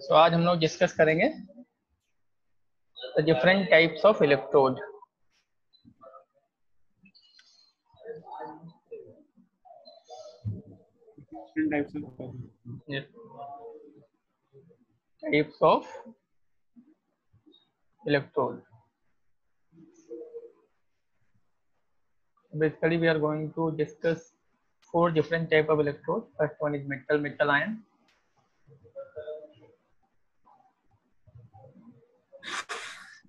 सो आज हम लोग डिस्कस करेंगे the different types of electrode. different types of types of electrode. Basically, we are going to discuss 4 different type of electrode. First one is metal ion.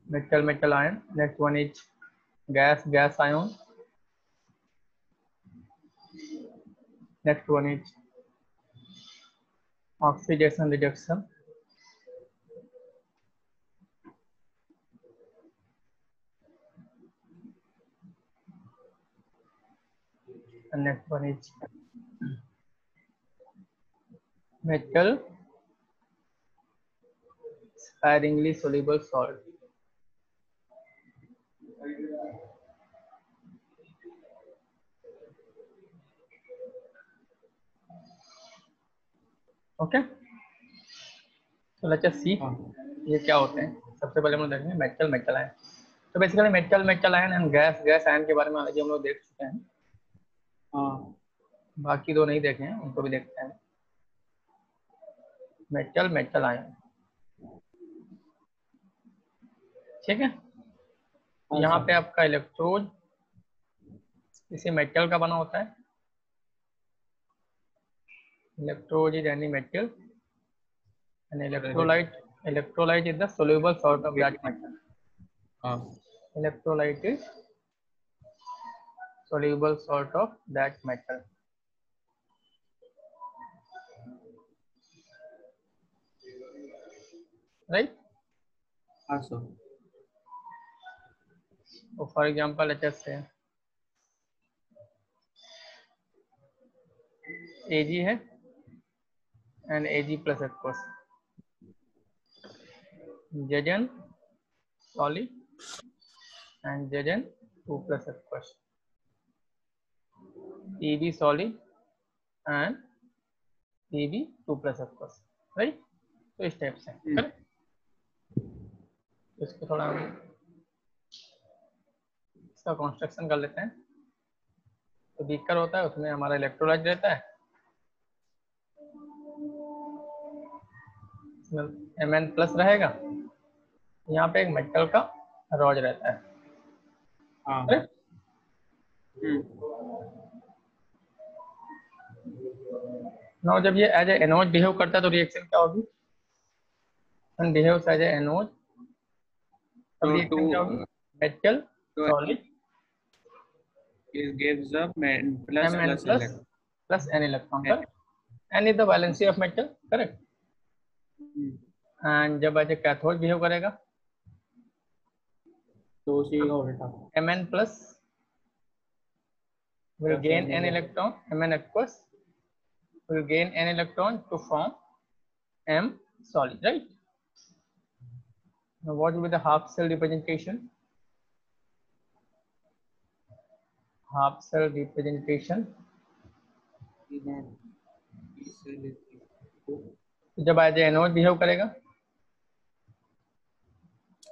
Metal ion. Next one is gas ion. Next one is oxidation reduction. And next one is metal sparingly soluble salt. Okay, तो let's see ये क्या होते हैं। सबसे पहले हम लोग देखेंगे मेटल आयन। तो basically metal ion and gas ion के बारे में ऑलरेडी हम लोग देख चुके हैं। बाकी दो नहीं देखे हैं, उनको भी देखते हैं। मेटल आयन, ठीक है। यहाँ पे आपका इलेक्ट्रोड किसी मेटल का बना होता है। Electrode is any metal and electrolyte is the soluble salt of that metal. Electrolyte is soluble salt of that metal. Right? Also. So for example, let us say Ag है and Ag plus of course Zn solid and Zn 2 plus of course Eb solid and Eb 2 plus of course, right? तो इस type से correct. इसको थोड़ा हम इसका construction कर लेते हैं। तो बीकर होता है, उसमें हमारा इलेक्ट्रोलाइट रहता है, Mn प्लस रहेगा। यहाँ पे एक मेटल का रॉड रहता है। नाउ जब ये एज ए एनोड बिहेव करता है तो रिएक्शन क्या होगी? When behaves as a anode तब रिएक्शन क्या होगी? Metal solid gives up Mn plus n electron, correct? n is the valency of metal, correct? and जब एज ए कैथोड बिहेव करेगा तो सी हो बेटा Mn plus will gain n electron, Mn aqueous will gain n electron to form M solid, right? Now what will be the half cell representation? Half cell representation जब as a anode behave करेगा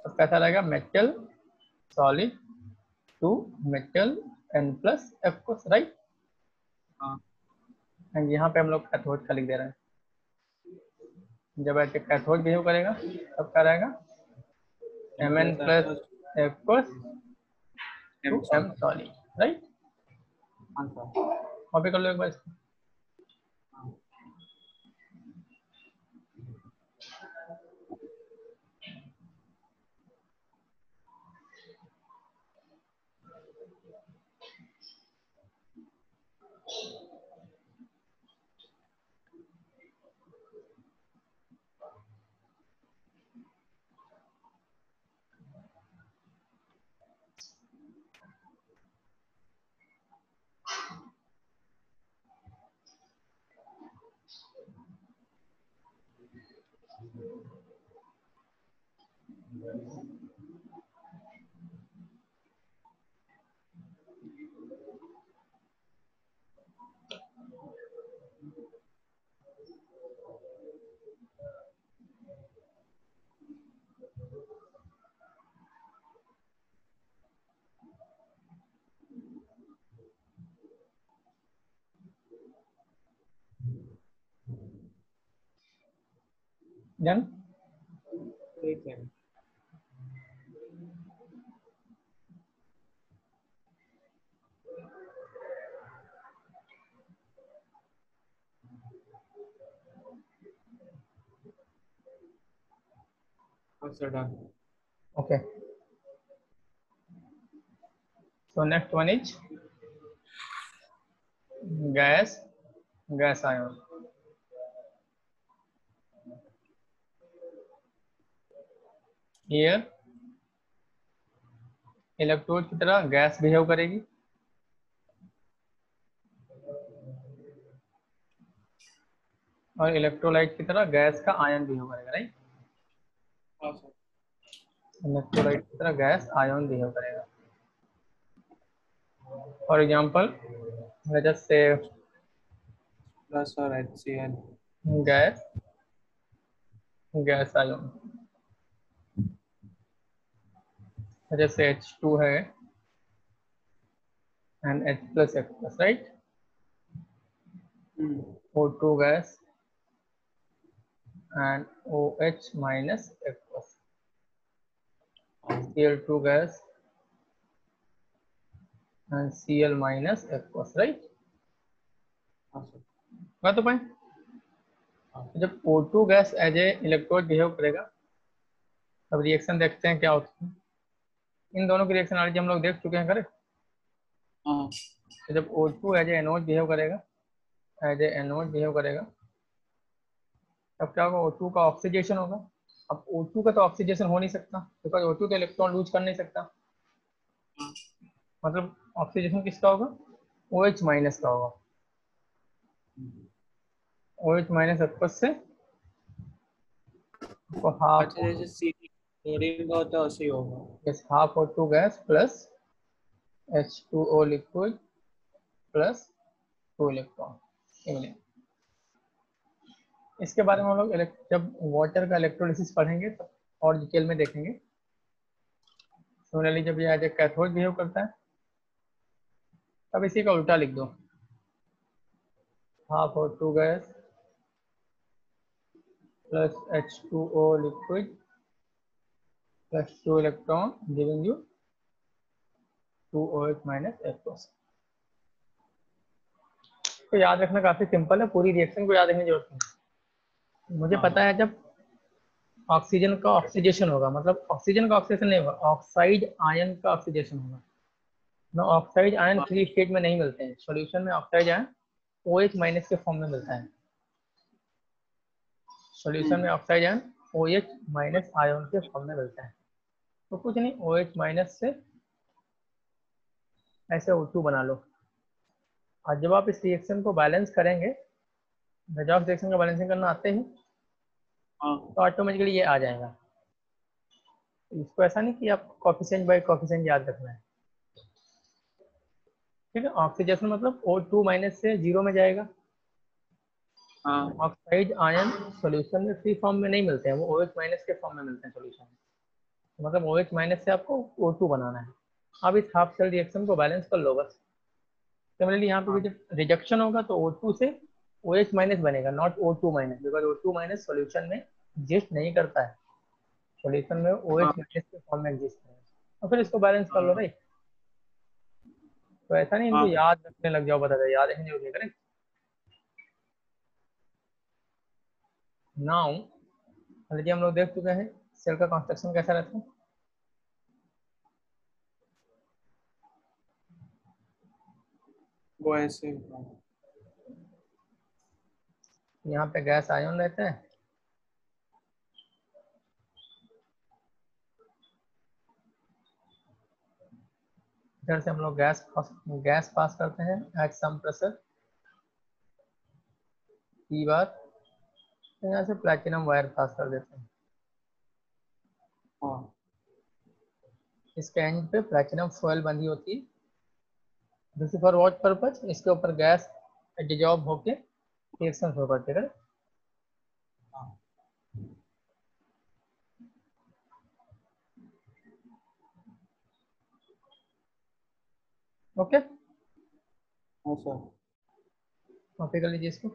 तो कैसा रहेगा? Metal solid to metal n plus aqueous, right? And यहाँ पे हम लोग cathode का लिख दे रहे हैं। जब ऐसे कैथोड बिहेव करेगा तब क्या रहेगा? Mn plus aqueous to M solid, राइट? कॉपी कर लो एक बार इसको। डन। ठीक है। हाँ sir done. Okay, so next one is gas, gas ion. Here electrode की तरह गैस बिहेव करेगी और इलेक्ट्रोलाइट की तरह गैस का आयन बिहेव करेगा, राइट। हाँ सर। इलेक्ट्रोलाइट की तरह गैस आयन बिहेव करेगा। फॉर एग्जांपल लेट अस से प्लस और HCl। गैस, गैस आयन जैसे H2 है and H plus X plus, right? O2 gas and OH minus X plus, Cl2 gas and Cl minus X plus, right? हाँ सर। बात तो पाए। जब O2 gas as a electrode behave करेगा तब रिएक्शन देखते हैं क्या होता है। इन दोनों की रिएक्शन ऑलरेडी हम लोग देख चुके हैं, करेक्ट। हाँ। तो जब O2 as a anode behave करेगा, एज ए एनोड बिहेव करेगा तब क्या होगा, O2 का ऑक्सीडेशन होगा। अब O2 का तो ऑक्सीडेशन हो नहीं सकता बिकॉज O2 तो इलेक्ट्रॉन लूज कर नहीं सकता, मतलब ऑक्सीडेशन किसका होगा, OH माइनस का होगा। OH माइनस एक्वस से तो हाफ, अच्छा जैसे क्लोरीन का होता है वैसे ही होगा। Yes, half O2 gas plus H2O liquid plus 2 electron. इसके बारे में हम लोग जब वाटर का इलेक्ट्रोलिसिस पढ़ेंगे तब और डिटेल में देखेंगे। सिमिलरली जब ये एज ए कैथोड बिहेव करता है तब इसी का उल्टा लिख दो, half O2 gas plus H2O liquid plus 2 electron giving you 2OH minus H+। तो याद रखना काफी सिंपल है, पूरी रिएक्शन को याद रखने की जरूरत नहीं। मुझे पता है जब ऑक्सीजन का ऑक्सीडेशन होगा, मतलब ऑक्सीजन का ऑक्सीडेशन नहीं होगा, ऑक्साइड आयन का ऑक्सीडेशन होगा ना। ऑक्साइड आयन फ्री स्टेट में नहीं मिलते हैं, सॉल्यूशन में ऑक्साइड आयन OH माइनस के फॉर्म में मिलता है। सॉल्यूशन में oxide ion OH minus ion के फॉर्म में मिलता है। तो कुछ नहीं, OH माइनस से ऐसे O2 बना लो। और जब आप इस रिएक्शन को बैलेंस करेंगे, रेजॉक्स रिएक्शन का बैलेंसिंग करना आते ही तो ऑटोमेटिकली ये आ जाएगा। इसको ऐसा नहीं कि आप कोफिशिएंट बाय कोफिशिएंट याद रखना है, ठीक है। ऑक्सीडेशन मतलब O2 माइनस से 0 में जाएगा। ऑक्साइड आयन सॉल्यूशन में फ्री फॉर्म में नहीं मिलते हैं, वो OH माइनस के फॉर्म में मिलते हैं सॉल्यूशन में। मतलब OH माइनस से आपको O2 बनाना है। अब इस हाफ सेल रिएक्शन को बैलेंस कर लो बस। सिमिलरली यहाँ पे भी जब रिजेक्शन होगा तो O2 से OH माइनस बनेगा, not O2 minus, because O2 minus solution में एग्जिस्ट नहीं करता है, सॉल्यूशन में OH माइनस के फॉर्म में एग्जिस्ट करेगा। और फिर इसको बैलेंस कर लो, राइट। तो ऐसा नहीं इनको याद रखने लग जाओ, बता दे याद रखने होगी, करेक्ट। नाउ ऑलरेडी हम लोग देख चुके हैं सेल का कंस्ट्रक्शन कैसा रहता है। वो ऐसे यहाँ पे गैस आयन रहते हैं, इधर से हम लोग गैस पास करते हैं एट सम प्रेशर P बार, तो यहाँ से प्लेटिनम वायर पास कर देते हैं। इसके एंड पे प्लेटिनम फॉयल बंधी होती है, दिस फॉर व्हाट पर्पज, इसके ऊपर गैस डिजॉल्व होके रिएक्शन हो करते हैं। ओके, कॉपी कर लीजिए इसको।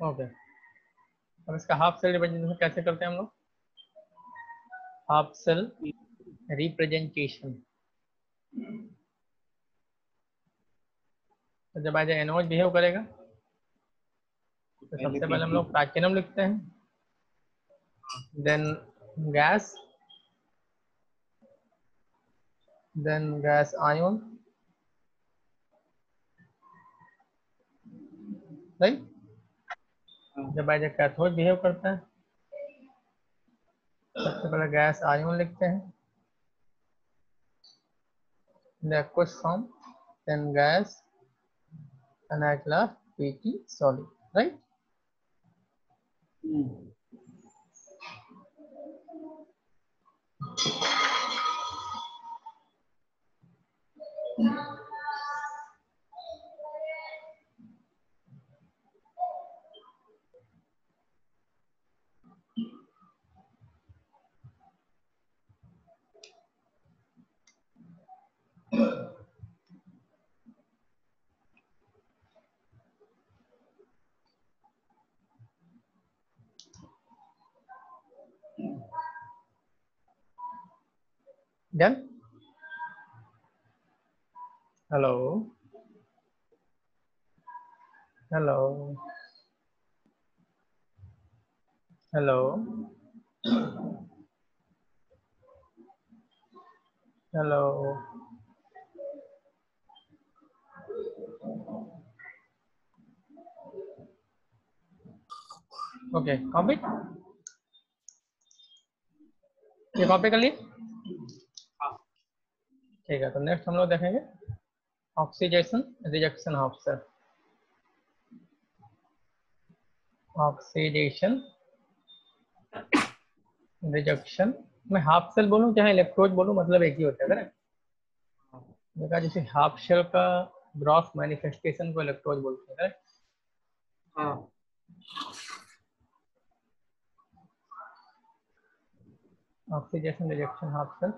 ओके, अब इसका हाफ सेल रिप्रेजेंटेशन कैसे करते हैं हम लोग? हाफ सेल रिप्रेजेंटेशन, तो जब आज NOH बिहेव करेगा तो सबसे पहले हम लोग प्लैटिनम लिखते हैं, then gas, then gas ion, right. जब आज कैथोड बिहेव करता है सबसे पहले गैस आयन लिखते हैं, the aqueous form, then gas, and at last PT solid, right? Done? Hello? Hello? Hello? Hello? Okay, copy? ये कॉपी कर लिए? ठीक है, तो नेक्स्ट हम लोग देखेंगे oxidation reduction half cell. Oxidation reduction मैं हाफ सेल बोलूं चाहे इलेक्ट्रोड बोलूं मतलब एक ही होता है, करेक्ट? देखा जैसे हाफ शेल का ग्रॉस मैनिफेस्टेशन को इलेक्ट्रोड बोलते हैं, correct? Oxidation reduction half cell.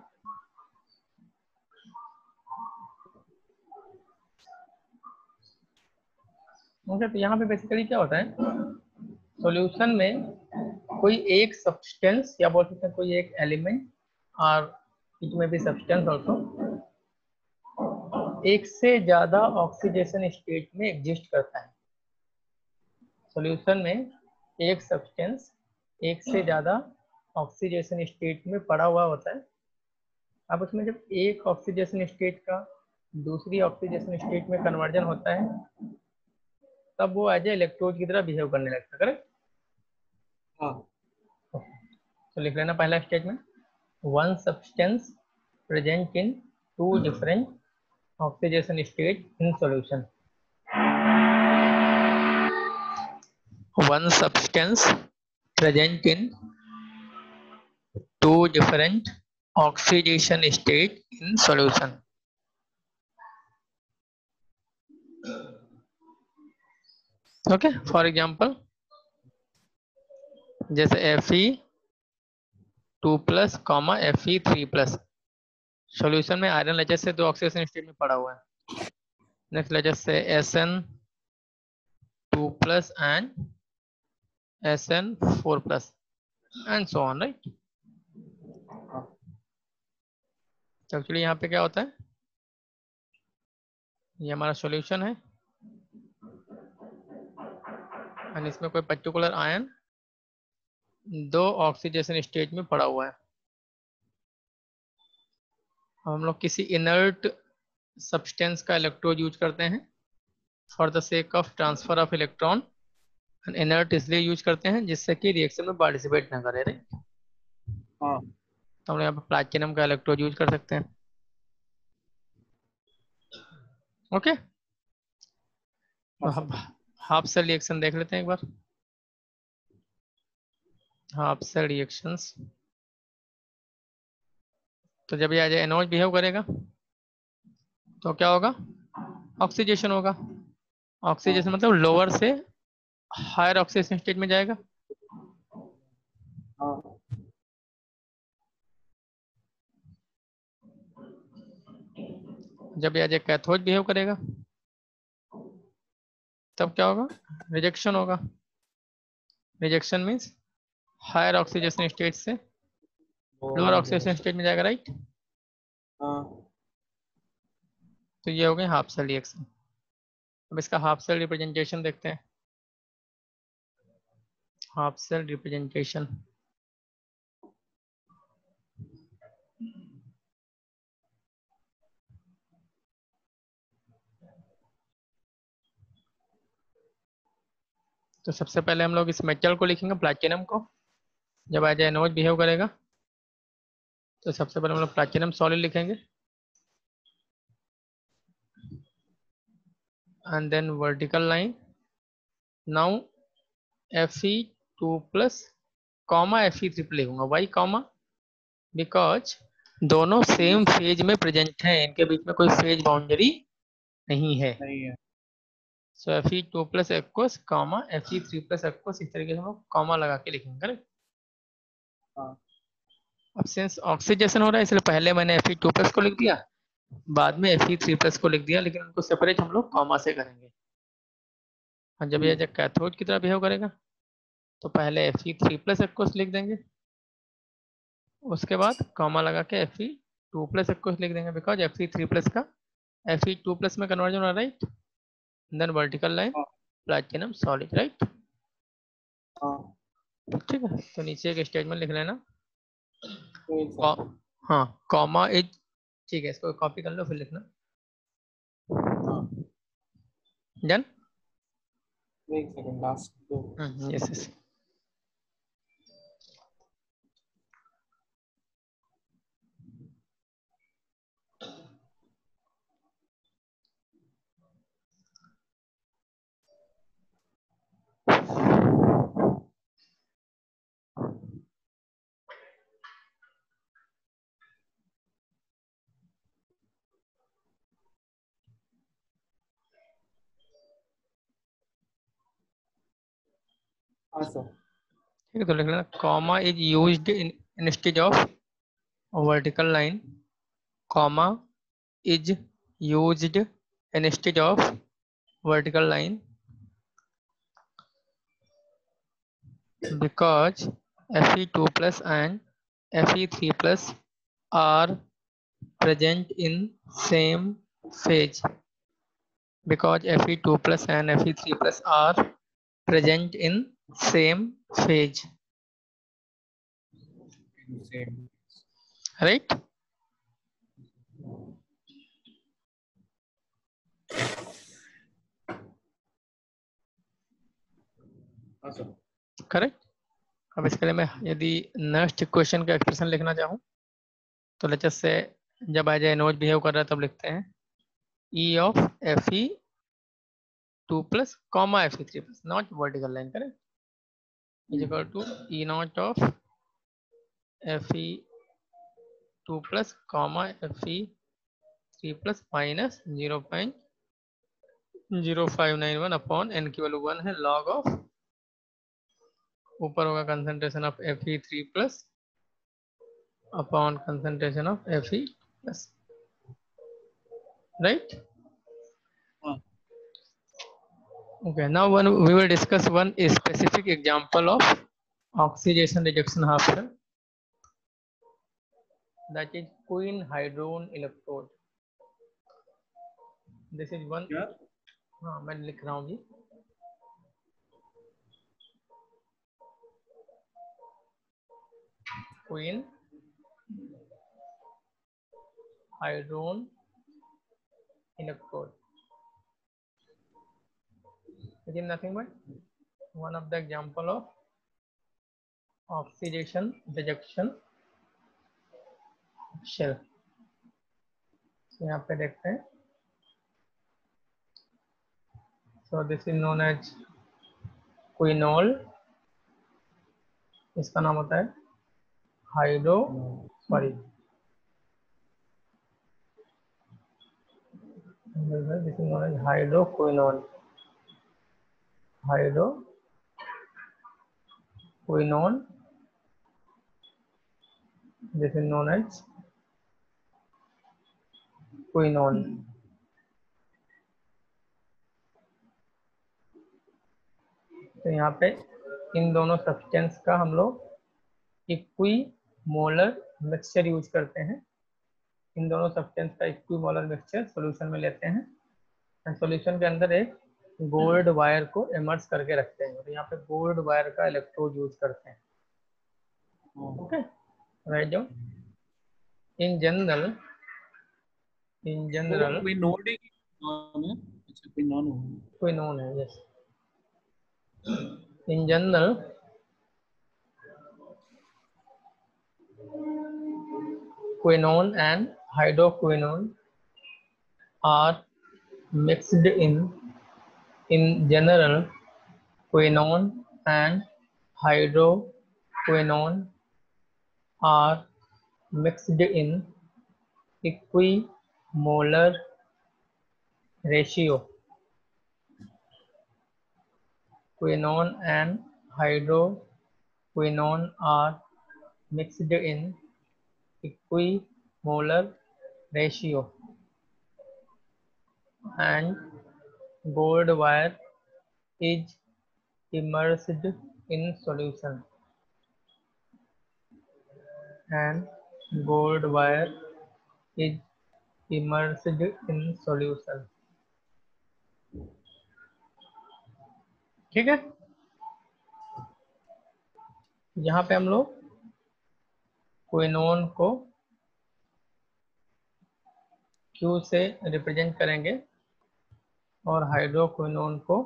Okay, तो यहाँ पे बेसिकली क्या होता है, सॉल्यूशन में कोई एक सब्सटेंस या बोल सकते हैं कोई एक एलिमेंट और इट में भी सब्सटेंस ऑल्सो एक से ज्यादा ऑक्सीडेशन स्टेट में एग्जिस्ट करता है। सॉल्यूशन में एक सब्सटेंस एक से ज्यादा ऑक्सीडेशन स्टेट में पड़ा हुआ होता है। अब उसमें जब एक ऑक्सीडेशन स्टेट का दूसरी ऑक्सीडेशन स्टेट में कन्वर्जन होता है तब वो एज ए इलेक्ट्रोड की तरह बिहेव करने लगता है, करेक्ट? तो लिख लेना पहला statement, one substance present in two different oxidation state in solution. One substance present in two different oxidation state in solution. Okay, for example, जैसे Fe2+ कॉमा Fe3+, सॉल्यूशन में आयरन लेजर से दो oxidation state में पड़ा हुआ है। Next laser से Sn2+ and Sn4+ and so on, right? तो एक्चुअली यहाँ पे क्या होता है, ये हमारा सॉल्यूशन है एंड इसमें कोई पर्टिकुलर आयन दो ऑक्सीडेशन स्टेट में पड़ा हुआ है। हम लोग किसी इनर्ट सब्सटेंस का इलेक्ट्रोड यूज करते हैं for the sake of transfer of electron. Inert इसलिए यूज करते हैं जिससे कि रिएक्शन में पार्टिसिपेट ना करे, राइट? तो हम यहाँ पे प्लैटिनम का इलेक्ट्रोड यूज कर सकते हैं। ओके, तो हम हाफ सेल रिएक्शन देख लेते हैं एक बार। हाफ सेल रिएक्शंस, तो जब ये NOH बिहेव करेगा तो क्या होगा, ऑक्सीडेशन होगा। ऑक्सीडेशन मतलब लोअर से हायर ऑक्सीडेशन स्टेट में जाएगा। जब ये कैथोड बिहेव करेगा तब क्या होगा, रिजेक्शन होगा। Reduction means higher oxidation state से लोअर ऑक्सीडेशन स्टेट में जाएगा, राइट। हाँ तो ये हो गए हाफ सेल रिएक्शन। अब इसका हाफ सेल रिप्रेजेंटेशन देखते हैं। हाफ सेल रिप्रेजेंटेशन, तो सबसे पहले हम लोग इस मेटल को लिखेंगे, प्लैटिनम को। जब एज एनोज बिहेव करेगा तो सबसे पहले हम लोग प्लैटिनम सॉलिड लिखेंगे, and then vertical line. Now Fe2 plus comma Fe3 लिखूंगा, वाई कॉमा, बिकॉज दोनों सेम फेज में प्रेजेंट हैं, इनके बीच में कोई फेज बाउंड्री नहीं है। नहीं है। सो Fe2 plus aqueous comma Fe3 plus aqueous, इस तरीके से हम लोग कॉमा लगा के लिखेंगे, करेक्ट। हाँ अब सिंस ऑक्सीडेशन हो रहा है इसलिए पहले मैंने Fe2 प्लस को लिख दिया, बाद में Fe3 प्लस को लिख दिया, लेकिन उनको सेपरेट हम लोग कॉमा से करेंगे। और जब ये कैथोड की तरह बिहेव करेगा तो पहले Fe3 प्लस एक्वस लिख देंगे, उसके बाद कॉमा लगा के Fe2 प्लस एक्वस लिख देंगे, बिकॉज Fe3 प्लस का Fe2 प्लस में कन्वर्जन हो रहा है, राइट। देन वर्टिकल लाइन हाँ प्लैटिनम सॉलिड, राइट। हाँ। ठीक है, तो नीचे एक स्टेटमेंट लिख लेना। एक सेकंड। हाँ, कॉमा इज, ठीक है, इसको कॉपी कर लो फिर लिखना। हाँ डन। एक सेकंड, लास्ट दो। Yes yes. हाँ सर। ठीक है, तो लिख लेना comma is used in instead of vertical line, comma is used instead of vertical line because Fe2 plus and Fe3 plus are present in same phase, because Fe2 plus and Fe3 plus are present in same phase, same. right। हाँ sir. Correct. अब इसके लिए मैं यदि next equation का expression लिखना चाहूँ तो लेट्स से जब आ जाए नोज बिहेव कर रहा है तब लिखते हैं E of Fe2 plus comma Fe3 plus, not vertical line, correct, is equal to E naught of Fe2 plus comma Fe3 plus minus 0.0591 upon n की वैल्यू 1 है, log ऑफ, ऊपर होगा concentration of Fe3 plus upon concentration of Fe plus, right. Okay, now we will discuss one specific example of oxidation rejection half cell, that is queen hydrogen electrode. This is one, क्या? हाँ मैं लिख रहा हूँ जी, queen hydrogen electrode, it is nothing but one of the example of oxidation rejection shell. तो यहाँ पे देखते हैं, so this is known as quinol, इसका नाम होता है hydro, sorry this is known as hydroquinone, hydroquinone, this is known as quinone. तो यहाँ पे इन दोनों सब्सटेंस का हम लोग इक्वी मोलर मिक्सचर यूज करते हैं। इन दोनों सब्सटेंस का इक्वी मोलर मिक्सचर सॉल्यूशन में लेते हैं एंड सॉल्यूशन के अंदर एक गोल्ड वायर को इमर्स करके रखते हैं। तो यहाँ पे गोल्ड वायर का इलेक्ट्रोड यूज करते हैं। Okay, write down. In general कोई नोड है कि नॉन है? अच्छा, कोई नॉन है। कोई नोन है, yes. In general quinone and hydroquinone are mixed in general quinone and hydroquinone are mixed in equimolar ratio. Quinone and hydroquinone are mixed in equimolar ratio and gold wire is immersed in solution and gold wire is immersed in solution. ठीक है, यहाँ पे हम लोग quinone को Q से represent करेंगे और हाइड्रोक्विनोन को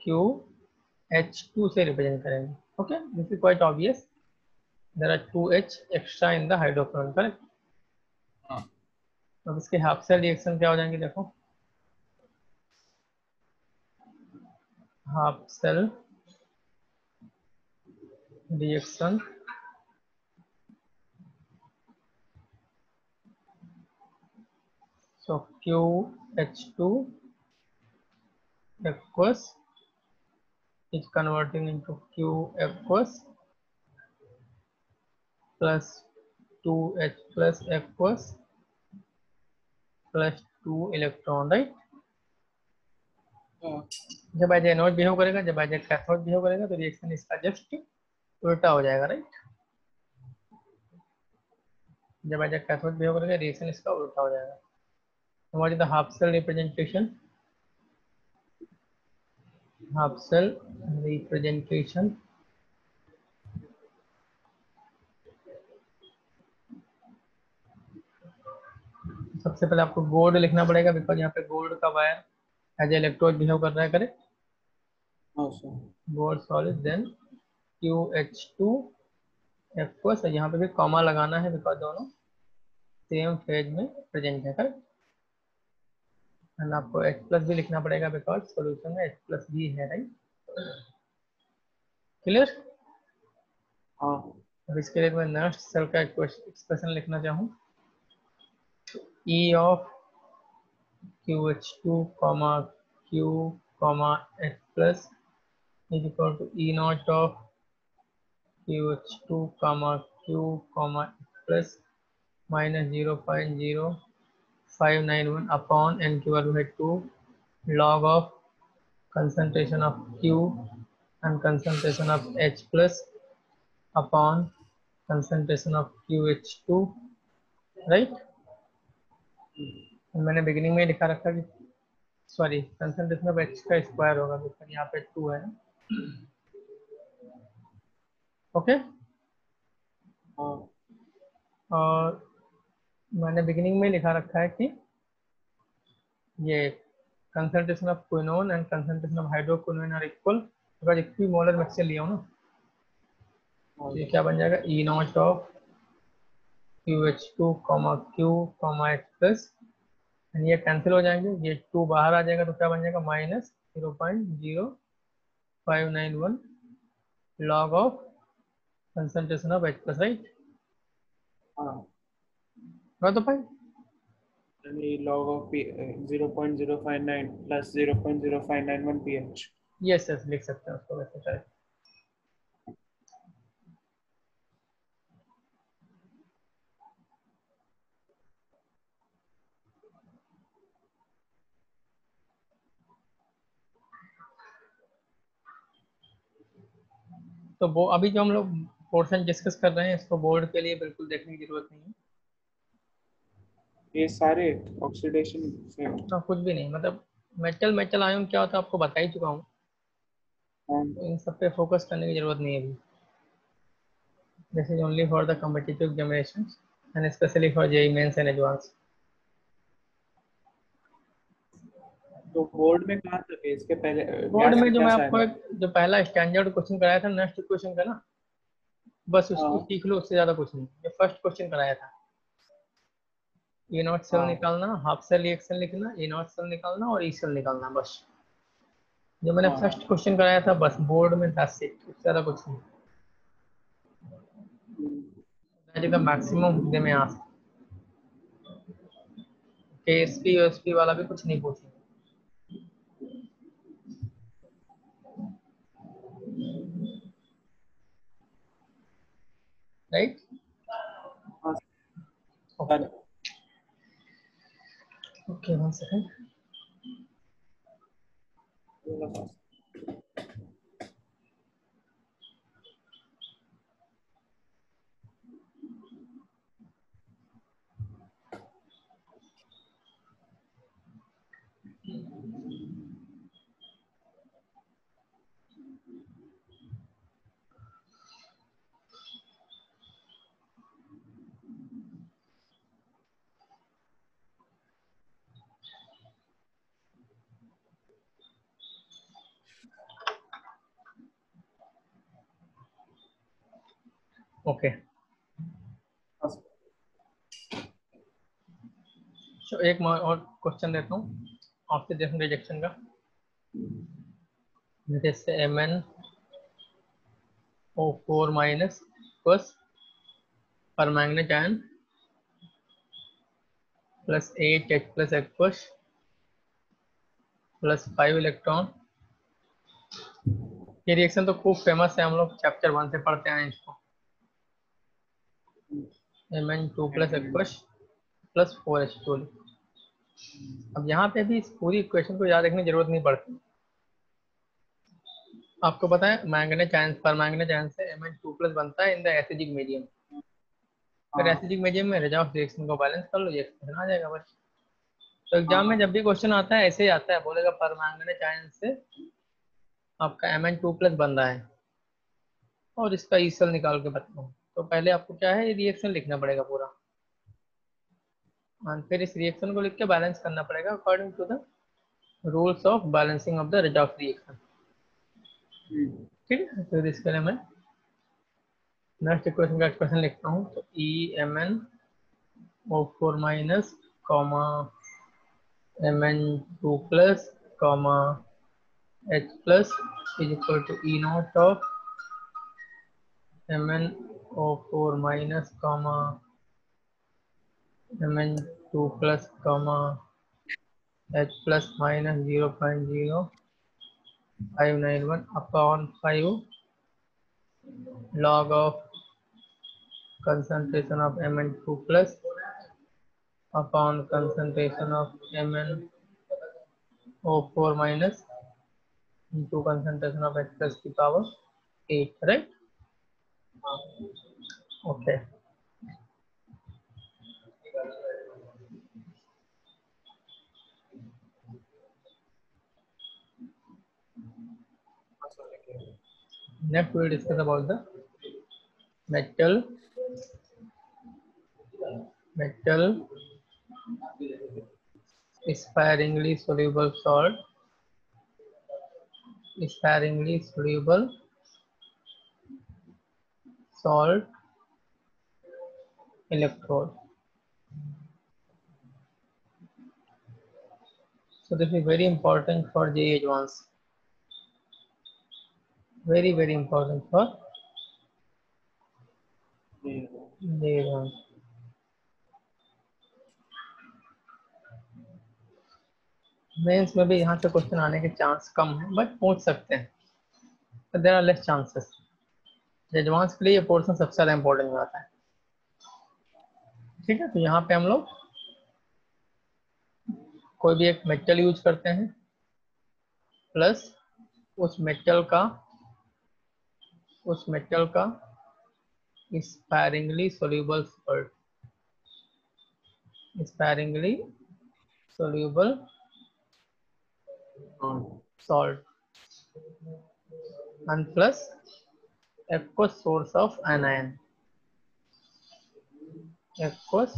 QH2 से रिप्रेजेंट करेंगे। Okay, this is quite obvious, there are 2H extra in the hydroquinone, correct. अब इसके हाफ सेल रिएक्शन क्या हो जाएंगे, देखो। Half cell reaction so QH2 aqueous is converting into Q aqueous plus 2H plus aqueous plus 2 electron, right. जब as anode behave करेगा, जब as cathode behave करेगा तो रिएक्शन इसका जस्ट उल्टा हो जाएगा, राइट। जब एज कैथोड बिहेव करेगा रिएक्शन इसका उल्टा हो जाएगा। What is the half cell representation? Half cell representation सबसे पहले आपको गोल्ड लिखना पड़ेगा, बिकॉज यहाँ पे गोल्ड का वायर एज इलेक्ट्रोड बिहेव कर रहा है, correct. Gold solid, then QH2 aqueous, यहाँ पे भी कॉमा लगाना है बिकॉज दोनों सेम फेज में प्रेजेंट है, करेक्ट। एंड आपको H प्लस भी लिखना पड़ेगा बिकॉज सॉल्यूशन में H प्लस भी है, राइट। क्लियर? अब इसके लिए मैं नेक्स्ट सेल का एक्सप्रेशन लिखना चाहूँ, E of QH2 comma Q comma H plus is equal to E not of QH2 comma Q comma H plus minus 0.0591 upon n की वैल्यू है 2 log of concentration of Q and concentration of H plus upon concentration of QH2, right. मैंने beginning में लिखा रखा कि sorry concentration of H का square होगा, because यहाँ पे 2 है ना। ओके, और मैंने बिगिनिंग में लिखा रखा है कि ये concentration of quinone and concentration of hydroquinone are equal, because equimolar mixture लिया हूँ ना। तो ये क्या बन जाएगा, E not of QH2 Q H plus, ये कैंसिल हो जाएंगे, ये 2 बाहर आ जाएगा तो क्या बन जाएगा, minus 0.0591 log of concentration of H plus, right. तो भाई log of 0.059 plus 0.0591 pH. Yes yes लिख सकते हैं उसको वैसे, करेक्ट। तो वो अभी जो हम लोग पोर्शन डिस्कस कर रहे हैं इसको बोर्ड के लिए बिल्कुल देखने की जरूरत नहीं है। ये सारे ऑक्सीडेशन से। ना कुछ भी नहीं, मतलब मेटल मेटल आयन क्या होता है आपको बता ही चुका हूँ, हाँ, तो इन सब पे फोकस करने की जरूरत नहीं है अभी। This is only for the competitive examinations and especially for JEE Mains and advance. तो बोर्ड में कहाँ तक है इसके पहले? क्या बोर्ड में से जो क्या मैं सा आपको है? एक जो पहला स्टैंडर्ड क्वेश्चन कराया था, नेक्स्ट क्वेश्चन का ना, बस उसको हाँ सीख लो, उससे ज्यादा कुछ नहीं। जो फर्स्ट क्वेश्चन कराया था, ए नॉट सेल हाँ निकालना, हाफ सेल रिएक्शन लिखना, ए नॉट सेल निकालना और ई सेल निकालना, बस। जो मैंने हाँ। फर्स्ट क्वेश्चन कराया था बस बोर्ड में, दैट्स इट, उससे ज्यादा कुछ नहीं। हम्म, दैट इज द मैक्सिमम दे में आस्क। केएसपी यूएसपी वाला भी कुछ नहीं पूछेंगे, राइट? हाँ okay, sir. Okay, one second. Okay, हाँ सर। तो एक मैं और क्वेश्चन देता हूँ आपसे, देखो रिजेक्शन का। जैसे MnO4 minus plus permanganate ion plus 8H plus H plus 5 electron. ये रिएक्शन तो खूब फेमस है, हम लोग चैप्टर 1 से पढ़ते हैं इसको। Mn2 plus H plus 4H2। अब यहाँ पे भी इस पूरी इक्वेशन को याद रखने की जरूरत नहीं पड़ती। आपको पता है मैंगनीज आयन, परमैंगनीज आयन से Mn2 प्लस बनता है इन द एसिडिक मीडियम। फिर हाँ एसिडिक मीडियम में रिजॉल्व रिएक्शन को बैलेंस कर लो, ये एक्सप्रेशन आ जाएगा बस। तो एग्जाम में हाँ जब भी क्वेश्चन आता है ऐसे ही आता है, बोलेगा परमैंगनीज आयन से आपका Mn2 प्लस बन रहा है और इसका ई सेल निकाल के बताओ। तो पहले आपको क्या है, रिएक्शन लिखना पड़ेगा पूरा, और फिर इस रिएक्शन को लिख के बैलेंस करना पड़ेगा according to the rules of balancing of the redox reaction. ठीक है, तो इसके लिए मैं नेक्स्ट इक्वेशन का एक्सप्रेशन लिखता हूँ। तो EMnO4 minus comma Mn2 plus comma H plus is equal to E not of MnO4 minus comma Mn2 plus comma H plus minus 0.0591 upon 5 log of concentration of Mn2 plus upon concentration of MnO4 minus into concentration of H plus की power 8, right? Okay. Next we will discuss about the metal sparingly soluble salt, sparingly soluble salt electrode. So this is very important for JEE Advanced. Very very important for JEE Advanced. Mains में भी यहाँ से question आने के chance कम है, but पूछ सकते हैं, but there are less chances. Advance के लिए ये पोर्शन सबसे ज्यादा इंपॉर्टेंट हो जाता है। ठीक है, तो यहाँ पे हम लोग कोई भी एक मेटल यूज करते हैं, प्लस उस मेटल का उस मेटल का sparingly soluble salt, sparingly soluble salt and plus aqueous source of anion, aqueous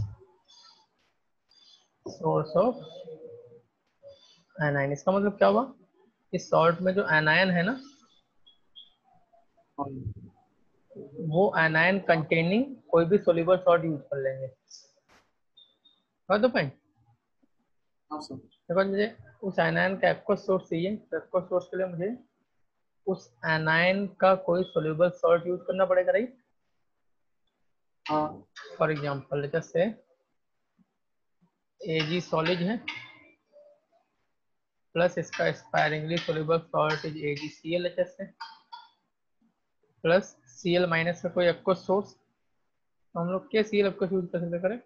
source of anion। इसका मतलब क्या हुआ, इस सॉल्ट में जो एनायन है ना, वो एनायन कंटेनिंग कोई भी सोल्यूबल सॉल्ट यूज कर लेंगे। तो पॉइंट देखो, मुझे उस एनायन का एक्वस सोर्स चाहिए, तो एक्वस सोर्स के लिए मुझे उस एनायन का कोई सोल्यूबल सॉल्ट यूज करना पड़ेगा, राइट। फॉर एग्जांपल जैसे से Ag सॉलिड है प्लस इसका स्पायरिंगली सोल्यूबल सॉल्ट इज AgCl है प्लस Cl माइनस का कोई एक्वस सोर्स, तो हम लोग क्या Cl एक्वस यूज कर सकते करें।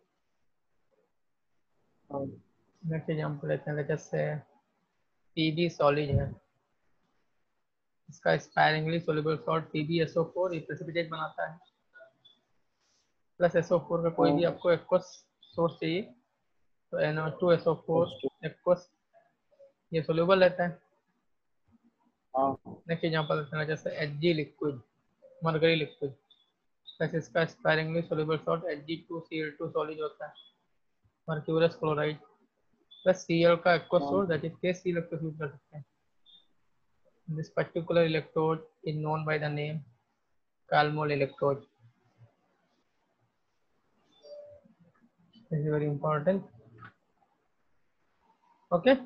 नेक्स्ट एग्जांपल लेते हैं, जैसे Pb सॉलिड है, इसका स्पायरिंगली सोल्यूबल सॉल्ट PbSO4 प्रेसिपिटेट बनाता है, प्लस SO4 का कोई भी आपको एक्वस सोर्स चाहिए, तो NO2SO4 एक्वस ये सोल्यूबल रहता है। नेक्स्ट एग्जांपल लेते हैं, जैसे Hg liquid, mercury liquid, plus इसका स्पायरिंगली सोल्यूबल सॉल्ट Hg2Cl2 सॉलिड होता है, मर्क्यूरियस क्लोराइड, प्लस Cl का aqueous source that is KCl को यूज कर सकते हैं। This particular electrode is known by the name Calmol electrode. This is very important. Okay.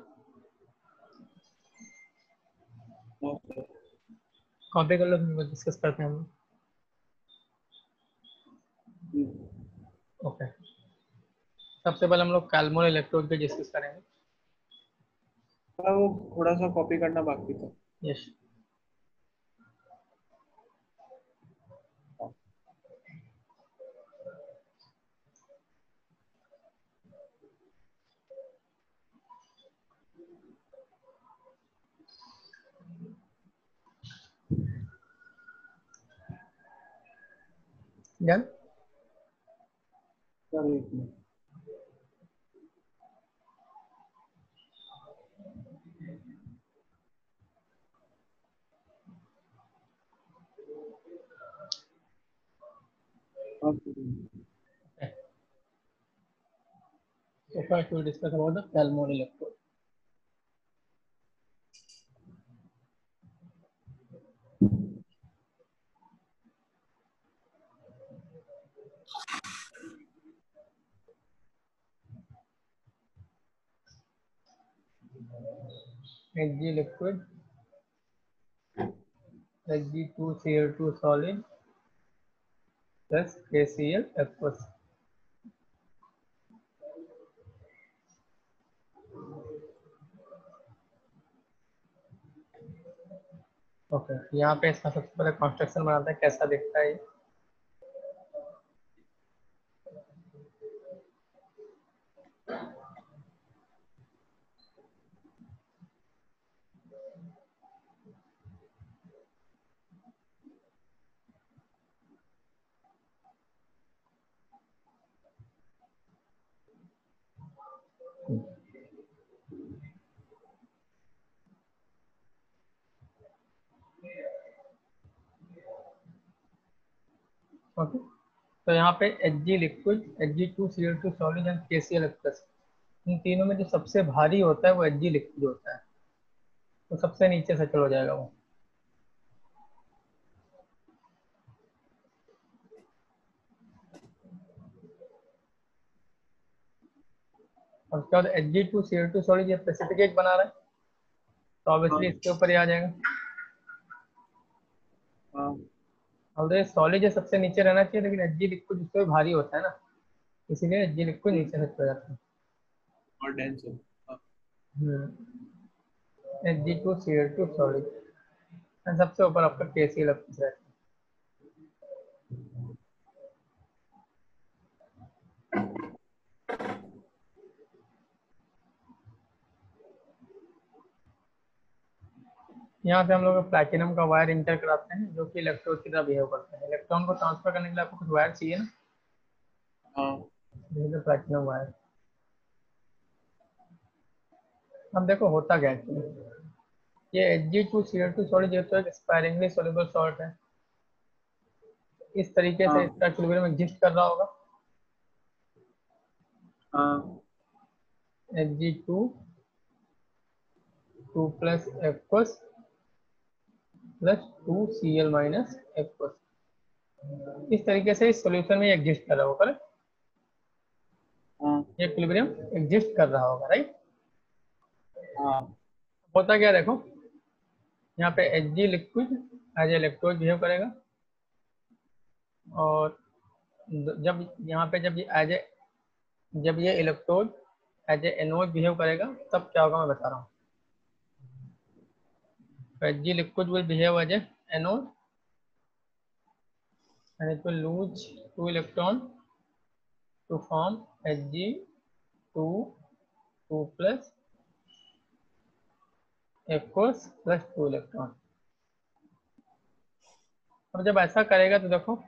Copy कर लो, discuss करते हैं हम। ओके, सबसे पहले हम लोग कैल्मोल इलेक्ट्रोड पे डिस्कस करेंगे। वो थोड़ा सा कॉपी करना बाकी था। Yes, done. So first we will discuss about the Calmol electrode. Hg liquid, Hg2Cl2 solid plus KCl aqueous। Okay, यहाँ पे इसका सबसे पहले कंस्ट्रक्शन बनाते हैं, कैसा दिखता है ये। ओके, तो यहाँ पे Hg liquid, Hg2Cl2 solid and KCl aqueous, इन तीनों में जो सबसे भारी होता है वो Hg लिक्विड होता है, तो सबसे नीचे से चलो जाएगा वो। और उसके बाद Hg2Cl2 सॉलिड ये प्रेसिपिटेट बना रहा है, तो ऑब्वियसली इसके ऊपर ही आ जाएगा। और सॉलिड ये सबसे नीचे रहना चाहिए, लेकिन Hg लिक्विड इससे भारी होता है ना, इसीलिए Hg लिक्विड नीचे से चला जाता है और डेंस है। Hg2Cl2 सॉलिड, सबसे ऊपर आपका KCl रहता है। यहाँ से हम लोग प्लैटिनम का वायर इंटर कराते हैं जो कि इलेक्ट्रोड की तरह बिहेव करते हैं। इलेक्ट्रॉन को ट्रांसफर करने के लिए आपको कुछ वायर चाहिए ना, हाँ जैसे प्लैटिनम वायर। अब देखो होता क्या है, ये Hg2Cl2 सॉलिड जो तो एक स्पायरिंगली सोल्यूबल सॉल्ट है, इस तरीके से हाँ इसका इक्विलिब्रियम एग्जिस्ट कर रहा होगा। हाँ Hg2 2 plus aqueous plus 2Cl minus aqueous, इस तरीके से इस सॉल्यूशन में एग्जिस्ट कर रहा होगा, करेक्ट? हाँ ये इक्विलिब्रियम एग्जिस्ट कर रहा होगा, राइट? हाँ होता क्या देखो, यहाँ पे Hg liquid as electrode behave करेगा, और जब यहाँ पे जब ये electrode as a anode behave करेगा तब क्या होगा मैं बता रहा हूँ। Hg liquid will behave as a anode and it will lose 2 electron to form Hg2 2 plus aqueous plus 2 electron। अब जब ऐसा करेगा तो देखो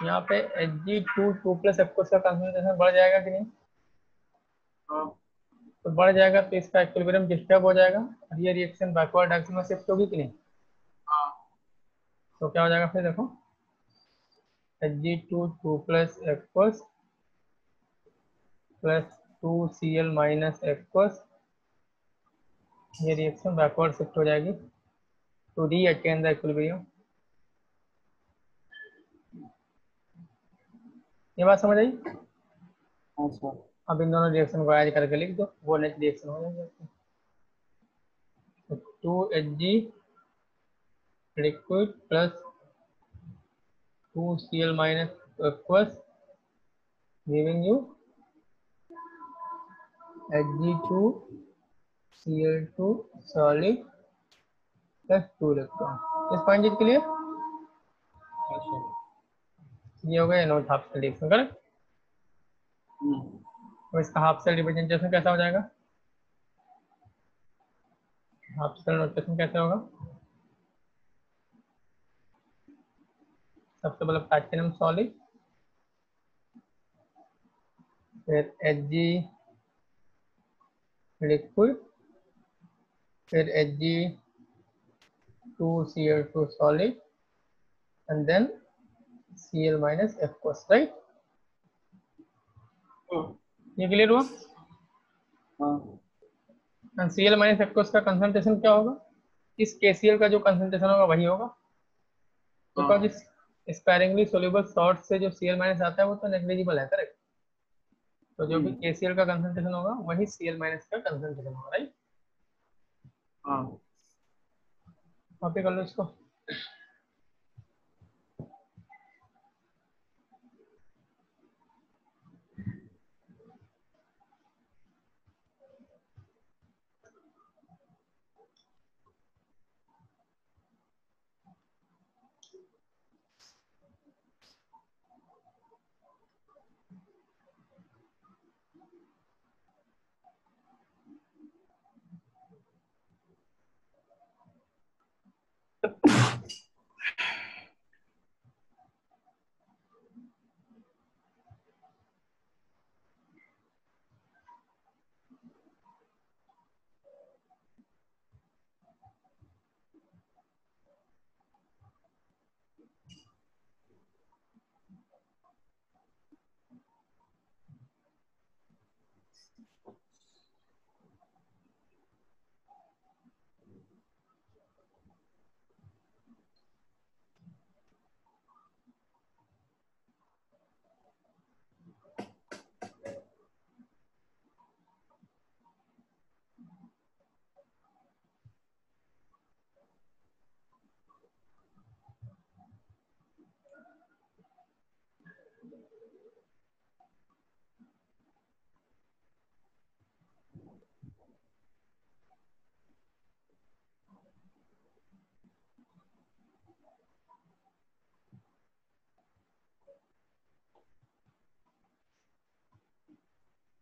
यहाँ पे Hg2 2 प्लस aqueous का कंसंट्रेशन बढ़ जाएगा कि नहीं? हाँ तो बढ़ जाएगा तो इसका इक्विलिब्रियम डिस्टर्ब हो जाएगा और ये रिएक्शन बैकवर्ड डायरेक्शन में शिफ्ट होगी कि नहीं? हाँ तो क्या हो जाएगा फिर देखो, Hg2 2 plus aqueous plus 2Cl minus aqueous, ये रिएक्शन बैकवर्ड शिफ्ट हो जाएगी टू री अटेन द इक्विलिब्रियम। ये बात समझ आई? हाँ सर अब इन दोनों रिएक्शन को ऐड करके लिख दो, वो नेक्स्ट रिएक्शन हो जाएगी। तो 2Hg liquid plus 2Cl minus aqueous giving you Hg2Cl2 solid plus 2 electron. इस पॉइंट के लिए हाँ सर ये हो गया anode half cell reaction, correct? तो इसका हाफ सेल रिप्रेजेंटेशन कैसा हो जाएगा? हाफ सेल नोटेशन कैसे होगा? सबसे पहले प्लैटिनम सॉलिड, फिर Hg लिक्विड, फिर Hg2Cl2 solid and then Cl minus aqueous, right? ये क्लियर हुआ? हाँ एंड Cl माइनस एक्वस का कंसंट्रेशन क्या होगा? इस KCl का जो कंसंट्रेशन होगा वही होगा, बिकॉज इस स्पैरिंगली सोल्यूबल सॉल्ट से जो Cl माइनस आता है वो तो नेग्लिजिबल है, करेक्ट? तो जो भी KCl का कंसंट्रेशन होगा वही Cl माइनस का कंसंट्रेशन होगा, राइट? हाँ कॉपी कर लो इसको।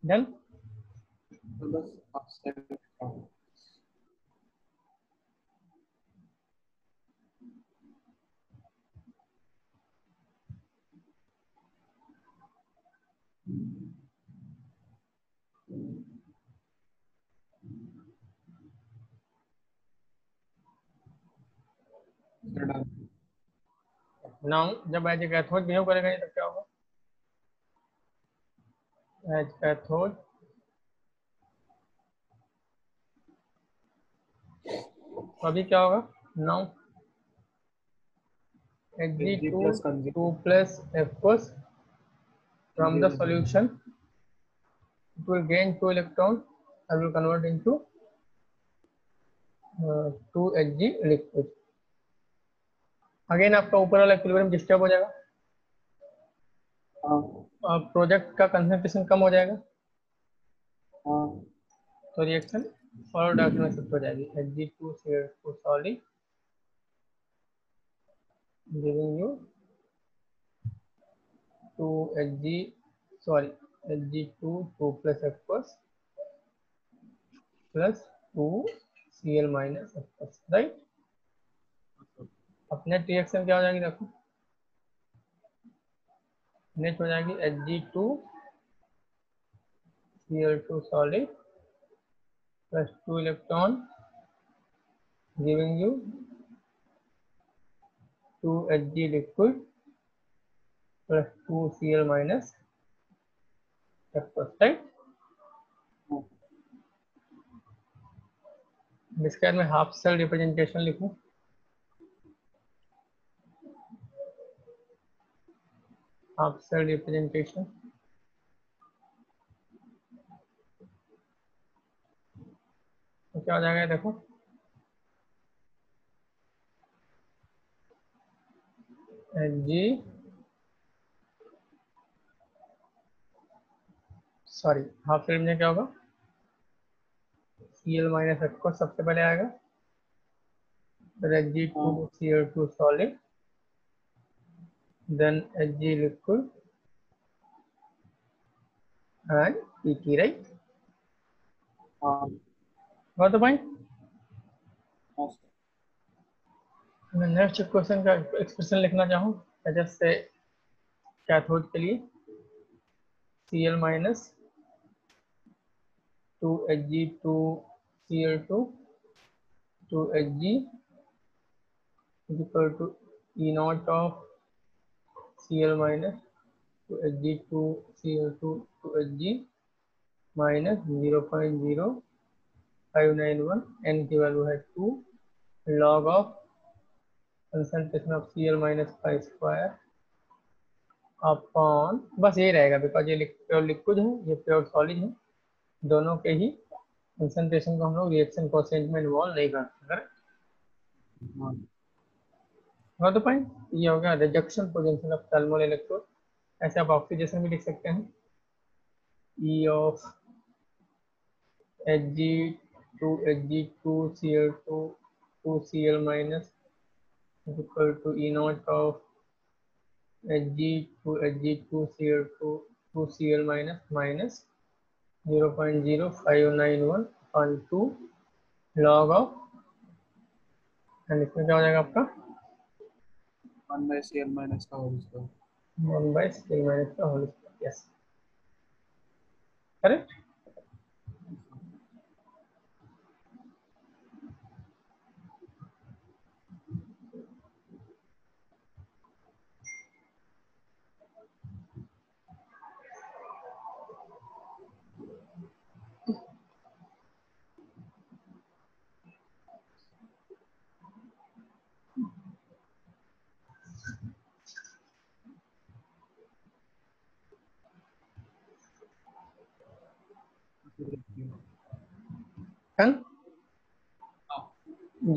डन? तो बस आप सेट नाउ जब एज ए कैथोड बिहेव करेगा ये तो क्या होगा, एज कैथोड तो अभी क्या होगा, now Hg2 2 plus aqueous from the solution it will gain 2 electron and will convert into 2 Hg liquid. Again आपका ऊपर वाला इक्विलिब्रियम डिस्टर्ब हो जाएगा, प्रोडक्ट का कंसंट्रेशन कम हो जाएगा, तो रिएक्शन फॉरवर्ड डायरेक्शन में शिफ्ट हो जाएगी। Hg2 solid giving you 2 Hg2 2 plus aqueous plus 2 Cl minus aqueous, right. अब नेट रिएक्शन क्या हो जाएगी, देखो नेट हो जाएगी Hg2 Cl2 solid plus 2 electron giving you 2 Hg liquid plus 2 Cl minus aqueous, right। इसके बाद मैं हाफ सेल रिप्रेजेंटेशन लिखूं, हाफ सेल रिप्रेजेंटेशन तो क्या हो जाएगा, देखो हाफ सेल में क्या होगा, Cl माइनस aqueous सबसे पहले आएगा, फिर Hg2 Cl2 solid, then Hg liquid and Pt, right। Got the point. मैं नेक्स्ट क्वेश्चन का एक्सप्रेशन लिखना चाहूँ एच से कैथोड के लिए, Cl minus 2 Hg2 Cl2 2 Hg is equal to E naught of Cl minus 2 Hg2 Cl2 2 Hg minus 0.0591, n की value है 2, log of concentration of Cl minus का स्क्वायर अपॉन, बस ये रहेगा बिकॉज ये प्योर लिक्विड है, ये प्योर सॉलिड है, दोनों के ही कंसंट्रेशन को हम लोग रिएक्शन कोएफिशिएंट में इन्वॉल्व नहीं करते, करेक्ट। तो पॉइंट ये हो गया reduction potential of thermal electrode. ऐसे आप ऑक्सीडेशन भी लिख सकते हैं, E of Hg2 Cl2 2 Cl minus is equal to E naught of Hg2 Cl2 2 Cl minus minus 0.0591 on 2 log of, and इसमें क्या हो जाएगा आपका 1/Cl minus का होल स्क्वायर, 1/Cl minus का whole square, yes correct.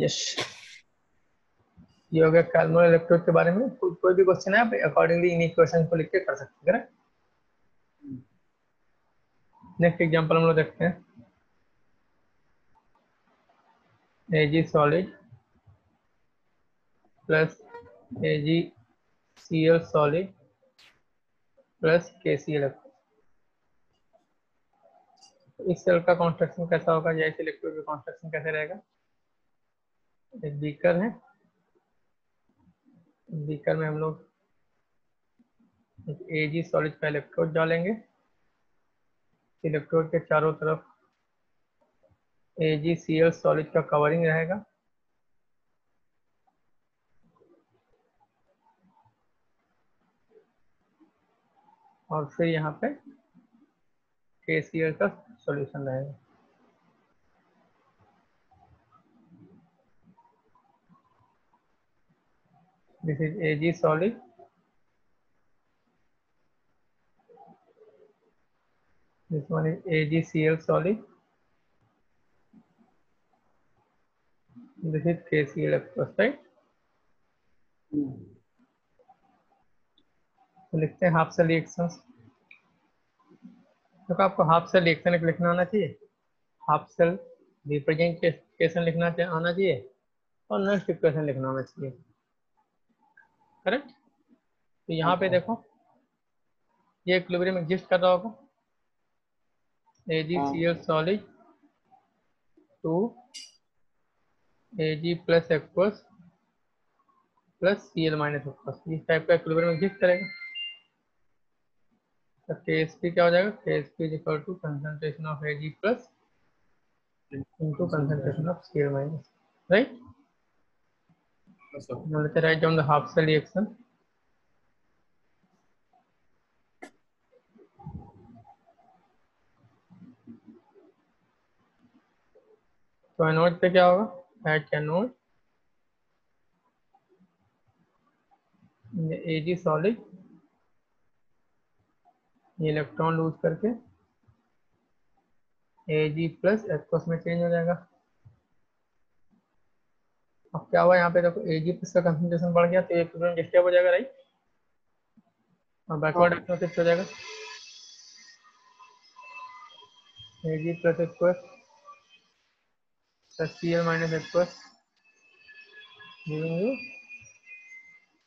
Yes, ये हो गया कैल्मोल इलेक्ट्रोड के बारे में। कोई भी क्वेश्चन है आप अकॉर्डिंगली इन इक्वेशन को लिख के कर सकते हैं। नेक्स्ट एग्जांपल हम लोग देखते हैं, Ag solid plus AgCl solid plus KCl। इस सेल का कॉन्स्ट्रक्शन कैसा होगा, या इस इलेक्ट्रोड का कॉन्स्ट्रक्शन कैसे रहेगा। एक बीकर है, बीकर में हम लोग Ag सॉलिड का इलेक्ट्रोड डालेंगे, इलेक्ट्रोड के चारों तरफ AgCl सॉलिड का कवरिंग रहेगा। और फिर यहाँ पे KCl का सॉल्यूशन रहेगा। This is Ag solid, this one is AgCl solid, this is KCl aqueous, right? तो लिखते हैं हाफ सेल रिएक्शंस। तो आपको हाफ सेल रिएक्शन लिखना आना चाहिए, हाफ सेल रिप्रेजेंटेशन लिखना आना चाहिए, और नेक्स्ट इक्वेशन लिखना आना चाहिए, करेक्ट। तो यहाँ पे देखो ये इक्विलिब्रियम एग्जिस्ट कर रहा होगा, AgCl solid to Ag plus aqueous plus Cl minus aqueous, इस टाइप का इक्विलिब्रियम एग्जिस्ट करेगा। तो KSP क्या हो जाएगा, KSP is equal to concentration of Ag plus into concentration of Cl minus, right? Yes, sir. Now let's write down the half cell reaction. तो anode पे क्या होगा, एट एनोड Ag सॉलिड, ये इलेक्ट्रॉन लूज करके Ag plus aqueous में change हो जाएगा। अब क्या हुआ यहाँ पे देखो, Ag प्लस का कंसंट्रेशन बढ़ गया तो ये इक्विलिब्रियम डिस्टर्ब हो जाएगा, राइट, और बैकवर्ड एक्शन शिफ्ट हो जाएगा। Ag plus aqueous plus Cl minus aqueous giving you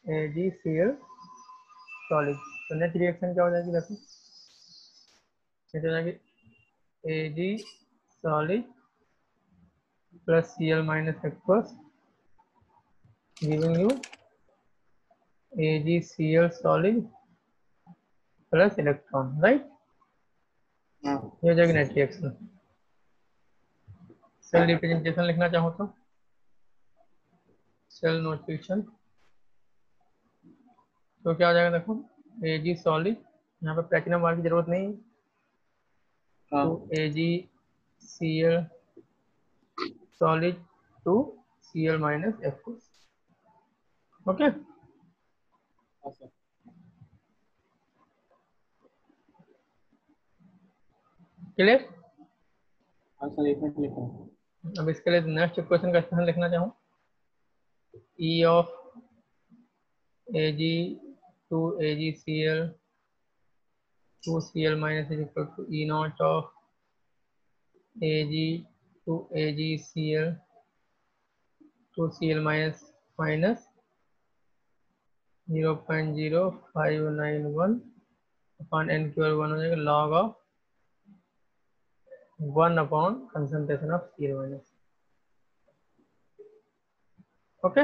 AgCl solid. तो नेट रिएक्शन क्या हो जाएगी देखो, नेट हो जाएगी Ag solid plus Cl minus aqueous giving you AgCl solid plus electron, right. ये हो जाएगी नेट रिएक्शन। सेल रिप्रेजेंटेशन लिखना चाहो तो सेल नोटेशन, तो क्या हो जाएगा देखो, Ag सॉलिड, यहाँ पे प्लेटिनम वाली की जरूरत नहीं है, तो AgCl solid to Cl minus aqueous, okay. Clear. अब इसके लिए नेक्स्ट इक्वेशन का स्थान लिखना चाहूँ, E of Ag to AgCl to Cl minus is equal to E not of Ag to AgCl to Cl minus minus 0.0591 upon n की ओर 1 हो जाएगा, log of 1 upon concentration of Cl minus, okay.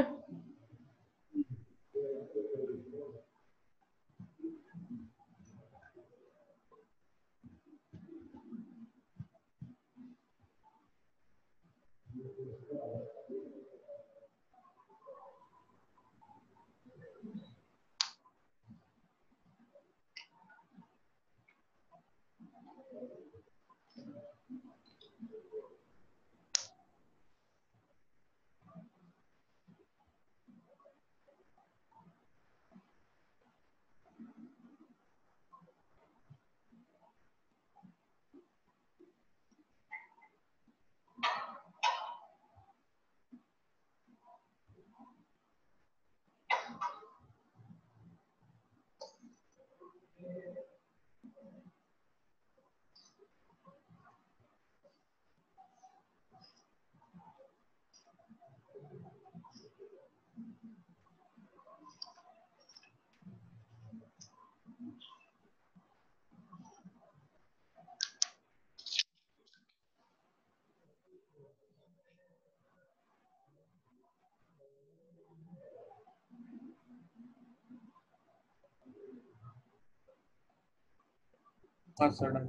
हाँ sir, done.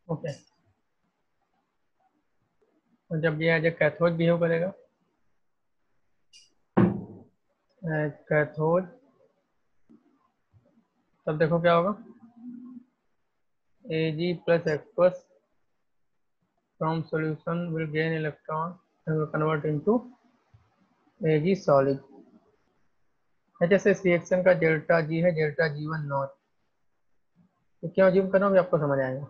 Okay, और जब ये as a cathode behave करेगा, as cathode, तब देखो क्या होगा, Ag plus aqueous from solution will gain electron and will convert into Ag solid। जैसे इस रिएक्शन का डेल्टा जी है डेल्टा G1 नॉट, तो क्यों ज्यूम कर रहा हूँ आपको समझ आएगा।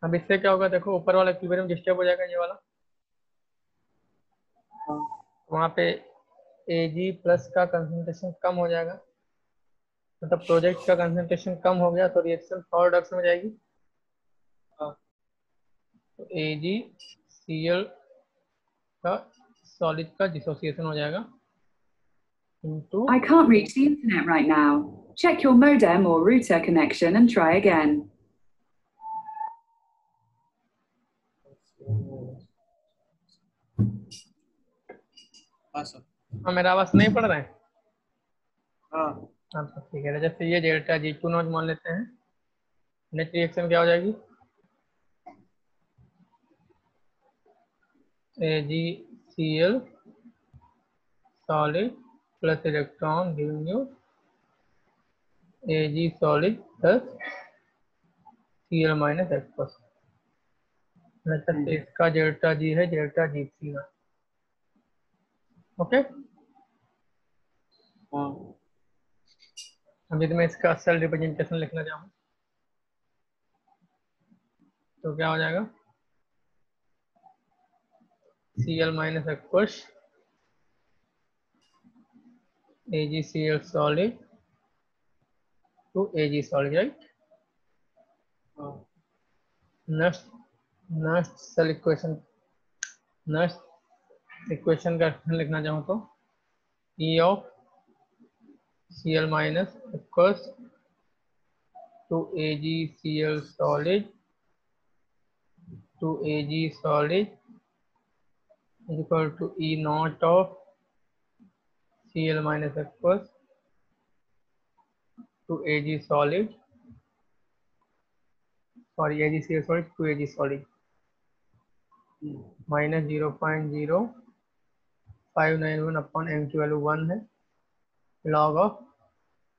अब इससे क्या होगा, देखो ऊपर वाला इक्विलिब्रियम डिस्टर्ब हो जाएगा, ये वाला, वहाँ पे Ag प्लस का कंसंट्रेशन कम हो जाएगा, मतलब प्रोजेक्ट का कंसंट्रेशन कम हो गया तो रिएक्शन फॉरवर्ड डायरेक्शन में जाएगी। तो AgCl का सॉलिड का डिसोसिएशन हो जाएगा into I can't reach the internet right now. Check your modem or router connection and try again. हाँ सर। हाँ, मेरा आवाज नहीं पड़ रहा है। हाँ हाँ तो ठीक है, जैसे ये डेल्टा G2 नॉट मान लेते हैं, नेट रिएक्शन क्या हो जाएगी, AgCl solid plus electron giving you Ag solid plus Cl minus aqueous। मतलब इसका डेल्टा G है डेल्टा G3 का। ओके, हाँ अब यदि मैं इसका सेल रिप्रेजेंटेशन लिखना चाहूँ तो क्या हो जाएगा, Cl minus aqueous AgCl solid to Ag solid, right? हाँ next cell equation, next equation का लिखना चाहूँ तो E of Cl minus aqueous to AgCl solid to Ag solid is equal to E naught of Cl minus aqueous to Ag solid, sorry AgCl solid to Ag solid minus 0.0591 upon m की value 1 है, log of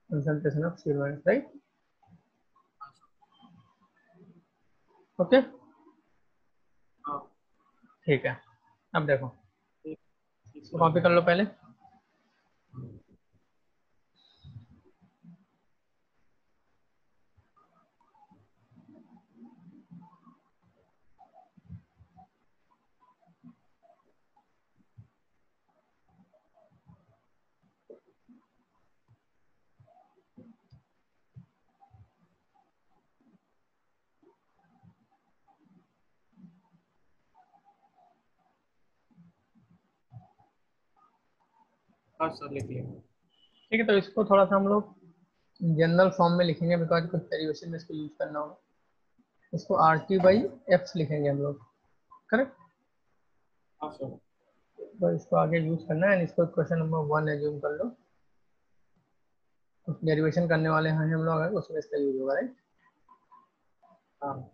concentration of Cl minus, right? Okay हाँ ठीक है, अब देखो ठीक तो copy कर लो पहले। हाँ सर लिख लिया। ठीक है, तो इसको थोड़ा सा हम लोग जनरल फॉर्म में लिखेंगे, बिकॉज कुछ डेरिवेशन में इसको यूज करना होगा। इसको RT/F लिखेंगे हम लोग, करेक्ट। हाँ सर तो इसको आगे यूज करना है, इसको क्वेश्चन नंबर 1 एज्यूम कर लो, कुछ डेरिवेशन करने वाले हैं हम लोग, उसमें इसका यूज होगा, राइट। हाँ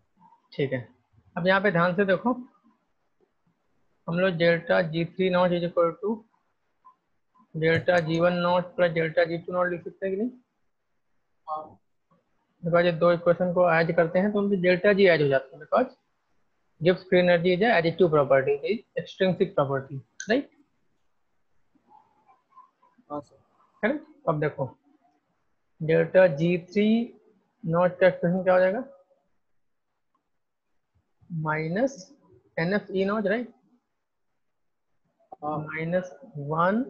ठीक है, अब यहाँ पे ध्यान से देखो, हम लोग delta G3 naught is equal to delta G1 naught plus delta G2 naught लिख सकते हैं कि नहीं, हाँ बिकॉज ये दो इक्वेशन को ऐड करते हैं तो उनकी डेल्टा G ऐड हो जाता है, because gives free energy is additive property, is extrinsic property, right. हाँ सर करेक्ट, अब देखो डेल्टा G3 नॉट का एक्सप्रेशन क्या हो जाएगा, minus NF E nought, right, हाँ minus 1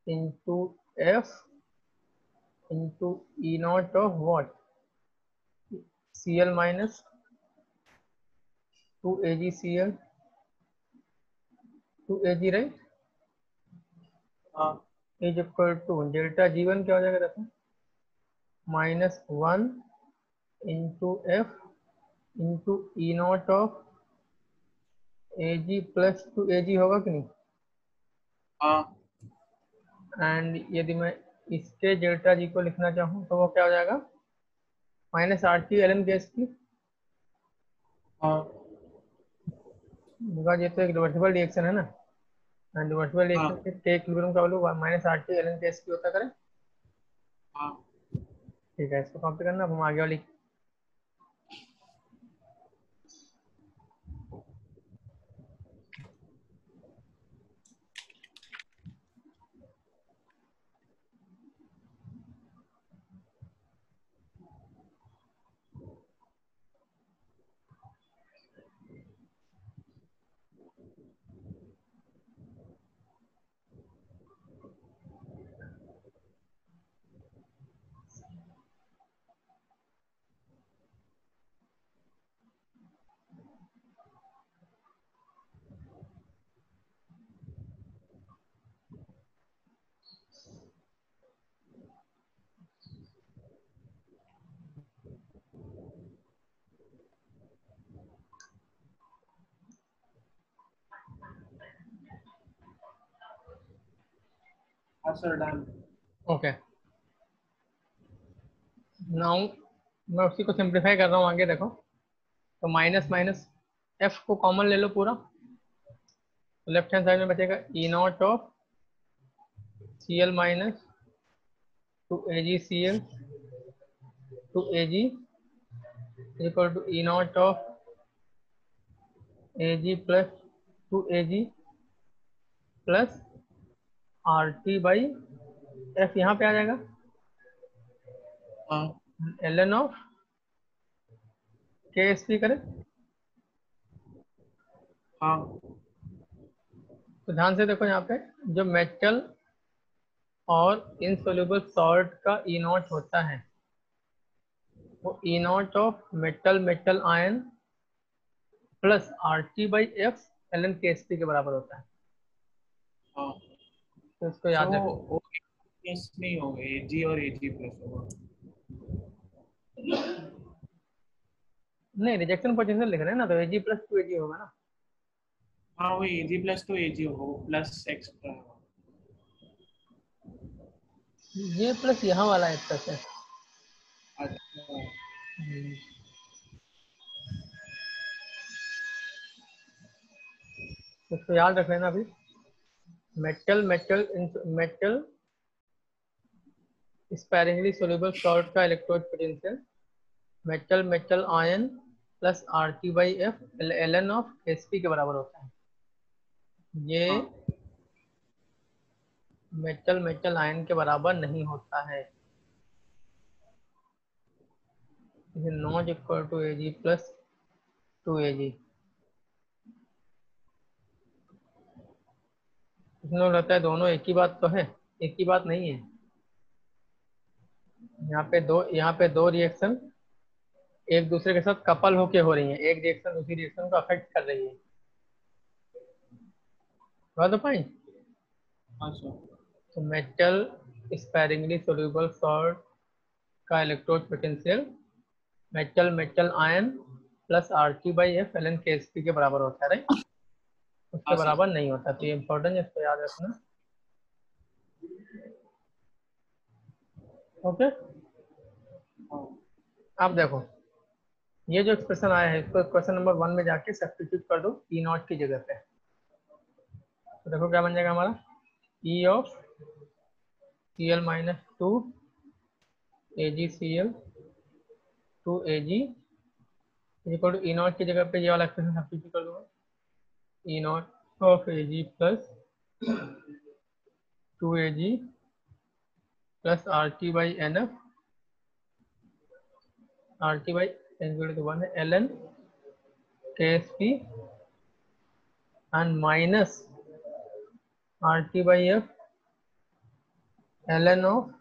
into F into E not of what, Cl minus 2 AgCl to Ag, right, हाँ is equal to delta G1 क्या हो जाएगा, देखो minus 1 into F into E not of Ag plus 2 Ag होगा कि नहीं। हाँ एंड यदि मैं इसके डेल्टा G को लिखना चाहूँ तो वो क्या हो जाएगा, माइनस RT ln गैस की हाँ बिकॉज ये तो एक रिवर्सिबल रिएक्शन है ना, रिवर्सिबल हाँ रिएक्शन के इक्विलिब्रियम का value minus R T ln Ksp होता करें। हाँ। ठीक है, इसको कॉपी करना, अब हम आगे वाली हाँ सर डन। ओके। नाउ मैं उसी को सिंप्लीफाई कर रहा हूँ, आगे देखो। तो माइनस माइनस एफ को कॉमन ले लो पूरा, तो लेफ्ट हैंड साइड में बचेगा E not of C L minus to A G C L to A G equal to E not of A G plus to A G plus R T by F, यहाँ पे आ जाएगा हाँ L N of K S P करें। हाँ तो ध्यान से देखो, यहाँ पे जो मेटल और इनसोल्यूबल सॉल्ट का ई नॉट होता है, वो E not of metal metal ion plus R T by F L N K S P के बराबर होता है। हाँ। तो इसको सो याद रखो। वो प्लस नहीं होगा, एजी और एजी प्लस होगा। नहीं, रिजेक्शन पोटेंशियल लिख रहे हैं ना, तो एजी प्लस टू एजी होगा ना। हाँ वो एजी प्लस तो एजी होगा, वो प्लस एक्स्ट्रा होगा। ये प्लस यहाँ वाला एक प्लस है। अच्छा तो इसको याद रख लेना अभी। Metal metal metal sparingly soluble salt का electrode potential metal metal ion plus R T by F L N of S P के बराबर होता है। ये हाँ मेटल मेटल आयन के बराबर नहीं होता है। Nought equal to A G plus to A G. इसमें लगता है दोनों एक ही बात तो है, एक ही बात नहीं है। यहाँ पे दो रिएक्शन एक दूसरे के साथ कपल होके हो रही है, एक रिएक्शन दूसरी रिएक्शन को अफेक्ट कर रही है। बात तो पाई। हाँ सर। तो मेटल स्पैरिंगली सोल्यूबल सॉल्ट का electrode potential metal metal ion plus R T by F L N K S P के बराबर होता है, राइट। उसके हाँ सर। बराबर नहीं होता, तो ये इंपॉर्टेंट है, इसको याद रखना। ओके। हाँ अब देखो, ये जो एक्सप्रेशन आया है, इसको क्वेश्चन नंबर 1 में जाके सब्स्टिट्यूट कर दो ई नॉट की जगह पे। तो देखो क्या बन जाएगा हमारा, E of C L minus to A G C L to A G equal to E nought की जगह पे ये वाला एक्सप्रेशन सब्स्टिट्यूट कर दूंगा, E not of A G plus to A G plus R T by N F, R T by N one है L N K S P and minus R T by F L N of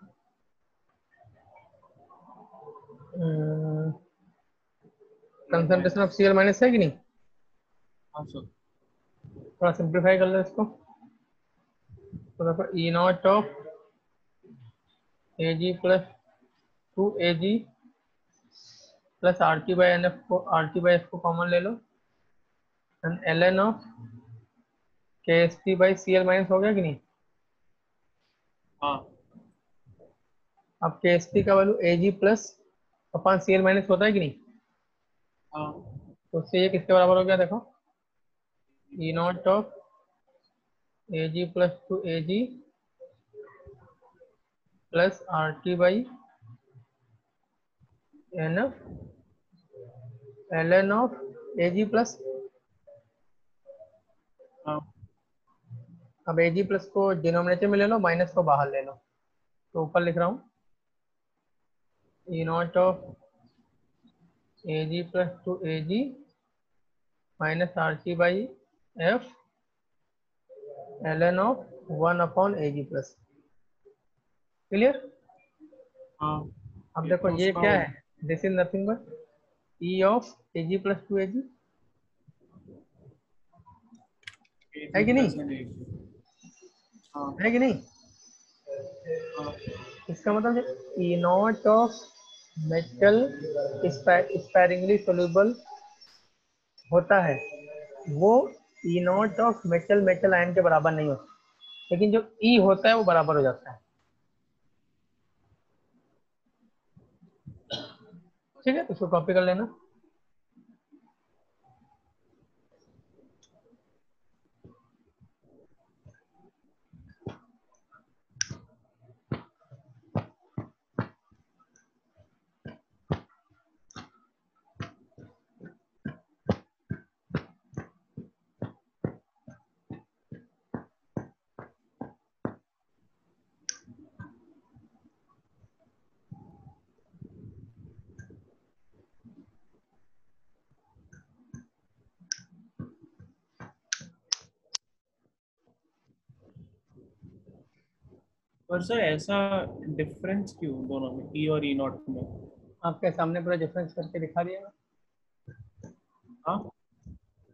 concentration of C L minus है कि नहीं। हाँ sir. थोड़ा simplify कर लो इसको। तो देखो E not of A G plus to A G plus R T by N F को आर टी बाई एफ को कॉमन ले लो and L N of K S P by C L minus हो गया कि नहीं। हाँ अब के एस पी का value A G plus upon C L minus होता है कि नहीं। हाँ तो उससे ये किसके बराबर हो गया देखो, E not of A G plus to A G plus R T by N F L N of A G plus. हाँ अब ए जी प्लस को डिनोमिनेटर में ले लो, माइनस को बाहर ले लो, तो ऊपर लिख रहा हूँ E not of A G plus to A G minus R T by F L N of 1 upon A G plus. Clear? हाँ। अब ये देखो तो ये उसका क्या हो है, this is nothing but E of A G plus to A G, AG है कि प्लस नहीं? N AG। हाँ है कि नहीं? हाँ इसका मतलब E not of metal sparingly soluble होता है, वो E not of metal metal ion के बराबर नहीं होता, लेकिन जो ई होता है वो बराबर हो जाता है। ठीक है, इसको कॉपी कर लेना। पर सर ऐसा डिफरेंस क्यों दोनों में, ई और ई नॉट में? आपके सामने पूरा डिफरेंस करके दिखा दिया ना, हाँ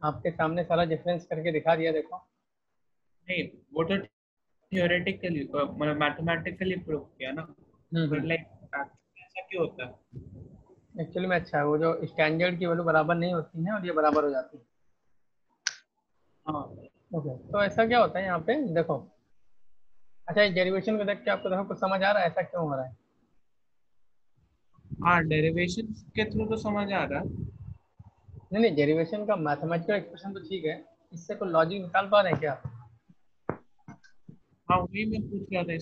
आपके सामने सारा डिफरेंस करके दिखा दिया, देखो। नहीं, वो तो थियोरेटिकली मतलब मैथमेटिकली प्रूव किया ना, बट लाइक ऐसा क्यों होता है? एक्चुअली में अच्छा है, वो जो स्टैंडर्ड की वैल्यू बराबर नहीं होती है और ये बराबर हो जाती है। हाँ ओके, तो ऐसा क्या होता है यहाँ पे देखो। अच्छा, इस डेरिवेशन को देख के आपको देखो कुछ समझ आ रहा है ऐसा क्यों हो रहा है? हाँ, डेरिवेशन के थ्रू तो समझ आ रहा है। नहीं नहीं, डेरिवेशन का मैथमेटिकल एक्सप्रेशन तो ठीक है, इससे कोई लॉजिक निकाल पा रहे हैं क्या? हाँ वही मैं पूछ रहा था,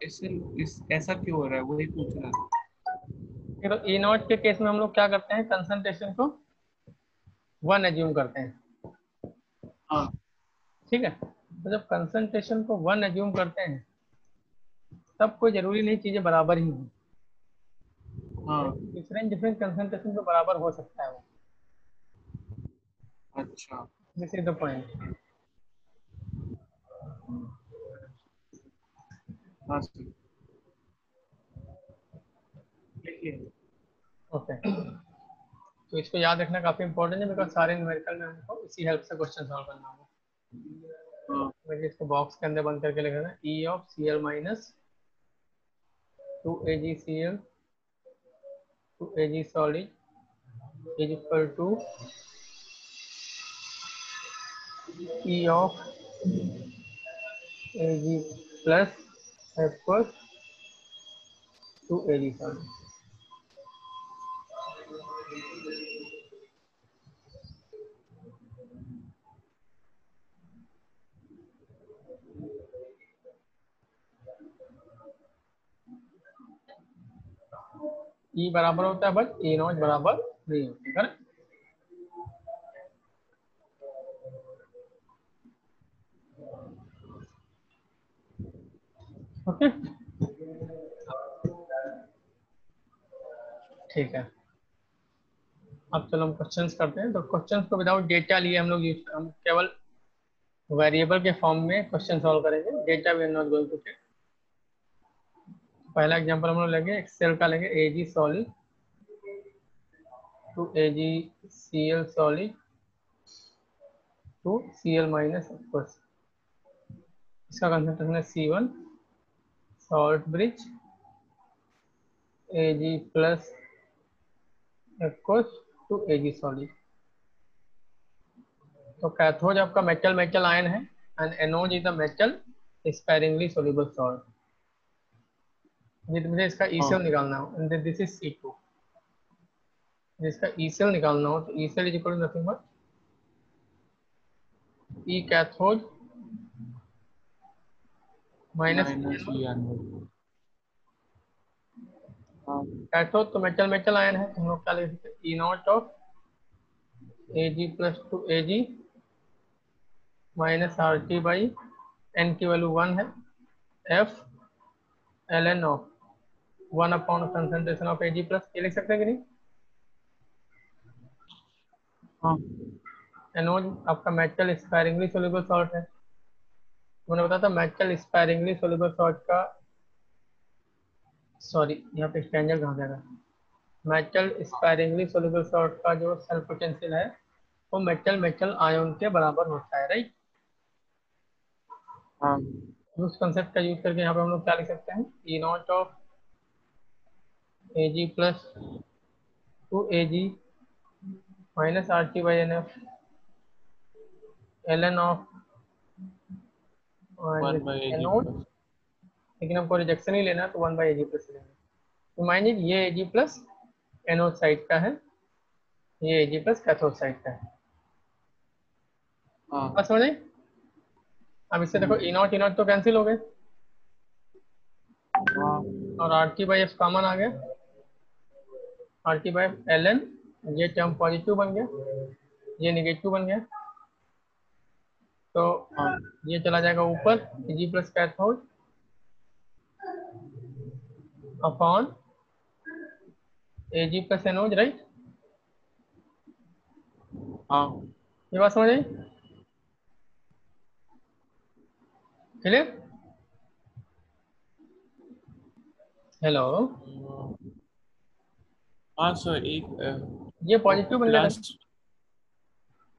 इससे ऐसा क्यों हो रहा है, वही पूछ रहा था। ये तो ई नॉट के केस में हम लोग क्या करते हैं, कंसंट्रेशन को 1 एज्यूम करते हैं। हाँ ठीक है, तो जब कंसंट्रेशन को 1 एज्यूम करते हैं तब कोई जरूरी नहीं चीजें बराबर ही हों, हाँ। डिफरेंट डिफरेंट कंसंट्रेशन पे बराबर हो सकता है वो। अच्छा। This is the point. हाँ सर, लिखिए। ओके, तो इसको याद रखना काफी इंपॉर्टेंट है, बिकॉज सारे न्यूमेरिकल में हमको इसी हेल्प से क्वेश्चन सॉल्व करना होगा। हाँ मैं इसको बॉक्स के अंदर बंद करके लिख रहा है, E of C L minus to A G C L to A G solid is equal to E of A G plus aqueous to A G solid. E बराबर होता है बट ए नॉट बराबर नहीं होता है, correct? Okay, ठीक है। अब चलो हम क्वेश्चंस करते हैं, तो क्वेश्चंस को विदाउट डेटा लिए हम केवल वेरिएबल के फॉर्म में क्वेश्चन सॉल्व करेंगे, data we are not going to take. पहला एग्जांपल हम लोग लेंगे एक्सेल का, लेंगे A G solid to A G C L solid to C L minus aqueous. इसका कंसंट्रेशन है C1 salt bridge A G plus aqueous to A G solid. तो cathode आपका मेटल मेटल आयन है and anode is the metal sparingly soluble salt. मुझे इसका ई हाँ cell निकालना है, दिस इज C2। जिसका ई सेल निकालना हो तो E cell is equal to nothing but E cathode minus E anode. Cathode तो मेटल मेटल आयन है, तो हम लोग क्या लिख सकते हैं, E not of Ag plus to Ag minus R T by N की वैल्यू 1 है, F L N of 1 upon concentration of Ag plus, ये लिख सकते हैं कि नहीं। हाँ एनोड आपका मेटल स्पायरिंगली सोल्यूबल सॉल्ट है, मैंने बताया था मेटल स्पायरिंगली सोल्यूबल सॉल्ट का, सॉरी यहाँ पे स्टैंडर्ड कहाँ जाएगा, मेटल स्पायरिंगली सोल्यूबल सॉल्ट का जो सेल्फ पोटेंशियल है वो मेटल मेटल आयन के बराबर होता है, राइट। हाँ उस कंसेप्ट का यूज करके यहाँ पे हम लोग क्या लिख सकते हैं, E not of Ag plus to Ag minus R T by N F L N of 1 by Ag anode, plus। लेकिन हमको रिजेक्शन ही लेना है तो 1 बाई Ag प्लस लेंगे। तो मान लीजिए ये Ag प्लस एनोड साइड का है, ये Ag प्लस कैथोड साइड का है, हाँ बस समझ। अब इससे देखो ई नॉट तो कैंसिल हो गए हाँ और R T by F common आ गया, R T by F L N, ये टर्म पॉजिटिव बन गया, ये निगेटिव बन गया, तो हाँ ये चला जाएगा ऊपर Ag plus cathode upon Ag plus anode, right. हाँ ये बात समझ आई, क्लियर। हेलो, हाँ सर एक ये पॉजिटिव बन गया था, प्लस,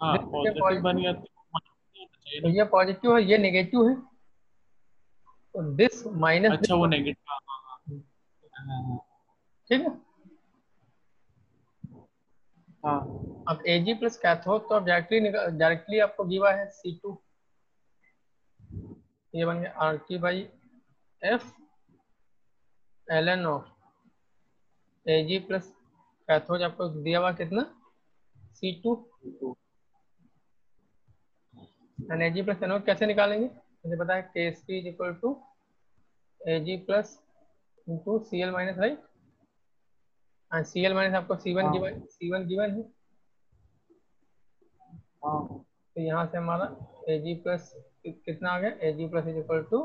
हाँ ये पॉजिटिव बन पॉजिटिव, गया तो minus होना चाहिए तो ना। ये पॉजिटिव है, ये नेगेटिव है, तो दिस माइनस अच्छा वो दिस, नेगेटिव, हाँ ठीक है। हाँ अब Ag प्लस कैथोड तो डायरेक्टली आपको गिवा है C2, ये बन गया R T by F L N of Ag plus cathode आपको दिया हुआ कितना C2, and Ag plus anode कैसे निकालेंगे, मुझे पता है KSP is equal to Ag plus into Cl minus, right, and Cl minus आपको C1 हाँ गिवन, C1 गिवन है, हाँ तो यहाँ से हमारा Ag प्लस कितना आ गया, Ag plus is equal to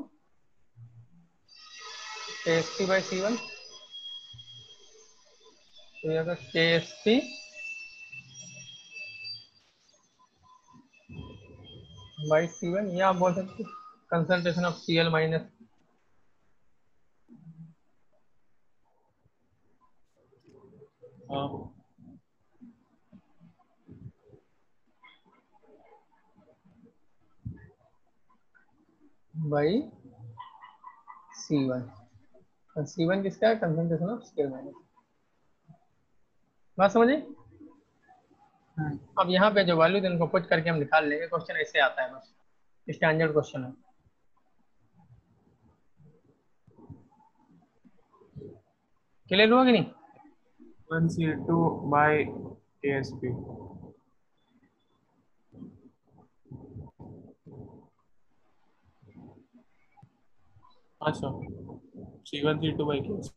KSP by C1, तो ये अगर KSP बाई C1, या आप बोल सकते कंसंट्रेशन ऑफ Cl माइनस, हाँ बाई C1, और C1 किसका है, कंसंट्रेशन ऑफ Cl माइनस, बात समझे। अब यहाँ पे जो वैल्यू इनको पुट करके हम निकाल लेंगे, क्वेश्चन ऐसे आता है, बस स्टैंडर्ड क्वेश्चन है, क्लियर हुआ कि नहीं। 1C2 by KSP। अच्छा C1C2 by KSP।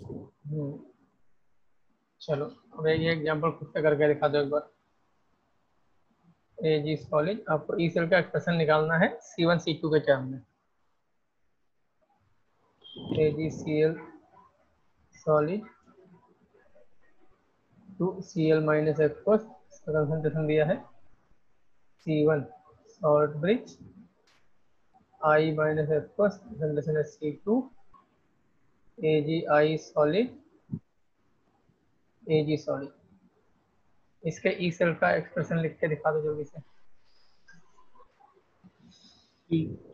चलो अब ये एग्जांपल खुद से करके दिखा दो एक बार। Ag सॉलिड, आपको ई सेल का एक्सप्रेशन निकालना है C1C2 के टर्म में, AgCl solid to Cl minus aqueous, इसका कंसंट्रेशन दिया है C1 salt bridge, I minus aqueous, concentration है C2, AgI solid, Ag solid, इसके ई सेल का एक्सप्रेशन लिख के दिखा दो जल्दी से।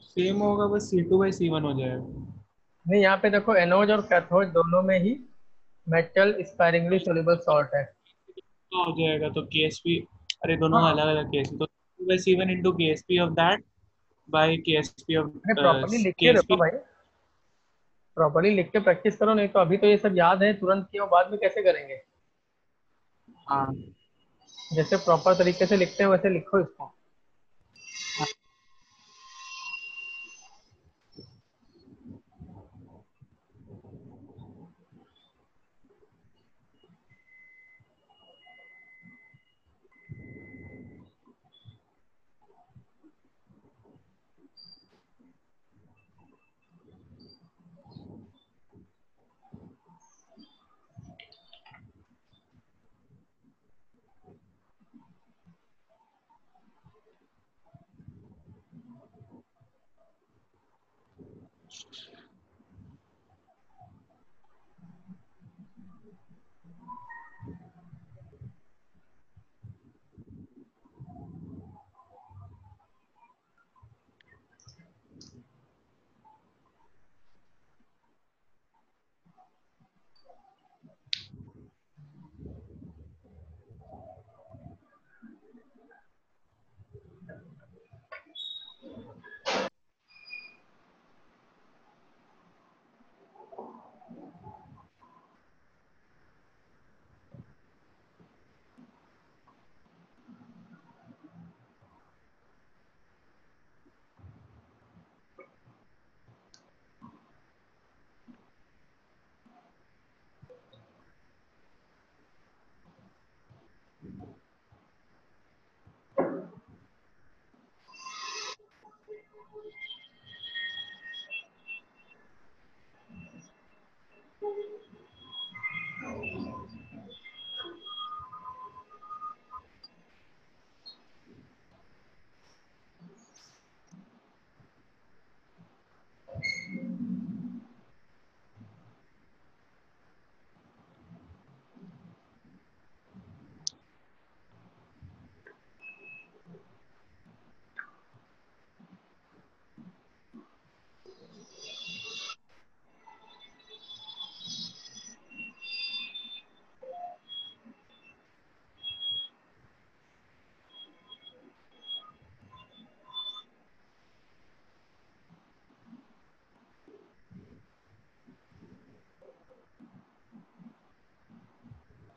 सेम होगा, बस C2 by C1 हो जाएगा। नहीं, यहाँ पे देखो एनोड और कैथोड दोनों में ही मेटल स्पायरिंगली सोल्यूबल सॉल्ट है, तो हो जाएगा तो KSP, अरे दोनों हाँ। अलग अलग KSP, तो C2 by C1 into KSP of that by KSP of अरे प्रॉपर्ली लिख के रखो KSP। भाई, प्रॉपर्ली लिख के प्रैक्टिस करो, नहीं तो अभी तो ये सब याद है तुरंत किए, बाद में कैसे करेंगे। हाँ जैसे प्रॉपर तरीके से लिखते हैं वैसे लिखो इसको।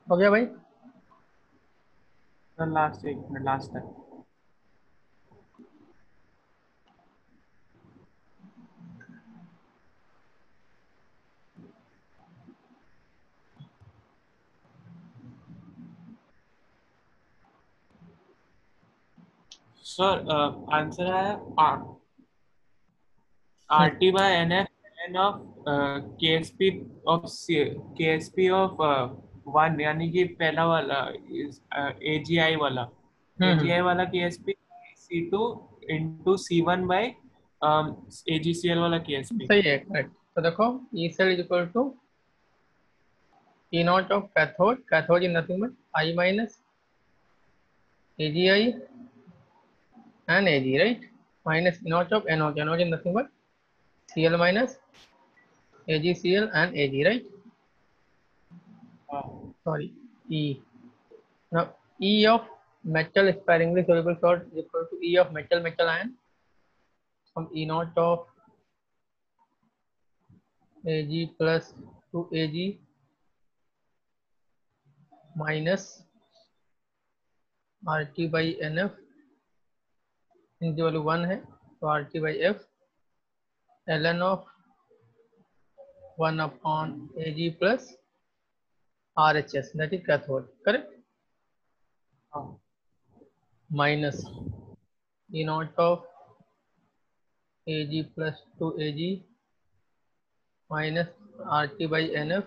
हो गया भाई? सर लास्ट 1 मिनट लास्ट है। सर आंसर है RT by NF ln of KSP of KSP of 1, यानी कि पहला वाला AGI वाला हम्म। AGI वाला KSP C2 into C1 by AGCL वाला KSP। सही है, करेक्ट। तो देखो E cell is equal to E not of cathode, cathode is nothing but I minus AgI and Ag, right? Minus E naught of NO, NO is nothing but Cl minus AgCl and Ag, right? Sorry, E. Now E of metal sparingly soluble salt is equal to E of metal metal ion from E naught of Ag plus 2Ag minus RT by NF, इनकी value 1 है तो RT by F ln of 1 upon Ag plus RHS, that is cathode, correct? Minus E naught of Ag plus 2Ag minus RT by NF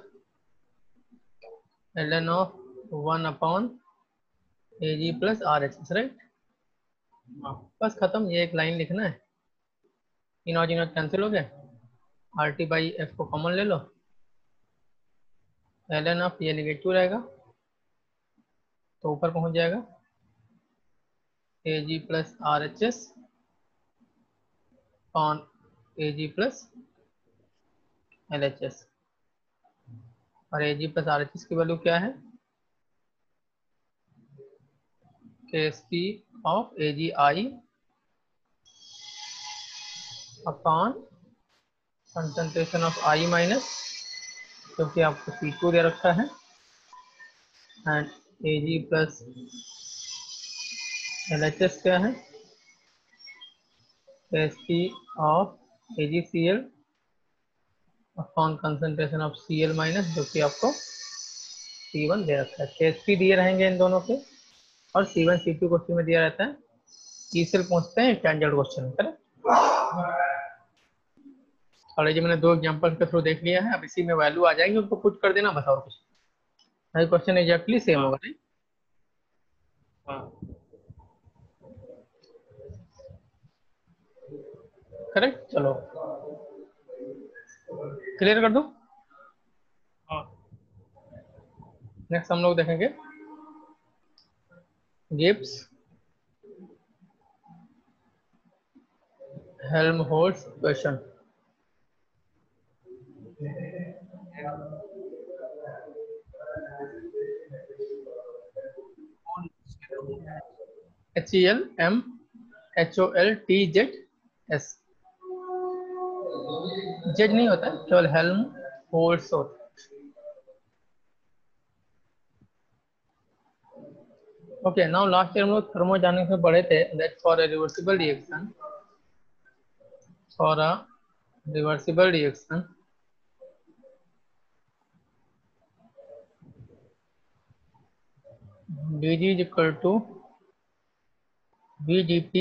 ln of 1 upon Ag plus RHS, right? बस खत्म, ये एक line लिखना है। इनॉट इनॉट cancel हो गया, RT by F को common ले लो, ln ऑफ ये नेगेटिव रहेगा तो ऊपर पहुंच जाएगा Ag plus RHS on Ag plus LHS, और Ag plus RHS की वैल्यू क्या है? KSP of AgI upon concentration of I minus, क्योंकि आपको C2 दे रखा है, एंड Ag प्लस LHS क्या है, KSP of AgCl upon concentration of Cl minus, जो कि आपको C1 दे रखा है। KSP दिए रहेंगे इन दोनों के, और C1 C2 को C में दिया रहता है। E से पहुंचते हैं स्टैंडर्ड क्वेश्चन, करेक्ट। और ये मैंने 2 एग्जांपल के थ्रू देख लिया है, अब इसी में वैल्यू आ जाएगी, उनको पुट कर देना बस, और कुछ नहीं। क्वेश्चन एग्जैक्टली सेम होगा, नहीं? करेक्ट। चलो क्लियर कर दूं। नेक्स्ट हम लोग देखेंगे Gibbs Helmholtz equation. HELMHOLTZS, Z नहीं होता है, केवल हेल्महोल्ट्ज होता है। ओके, नाउ लास्ट ईयर हम लोग थर्मोडायनामिक्स में पढ़े थे that for a reversible reaction, dg is equal to vdp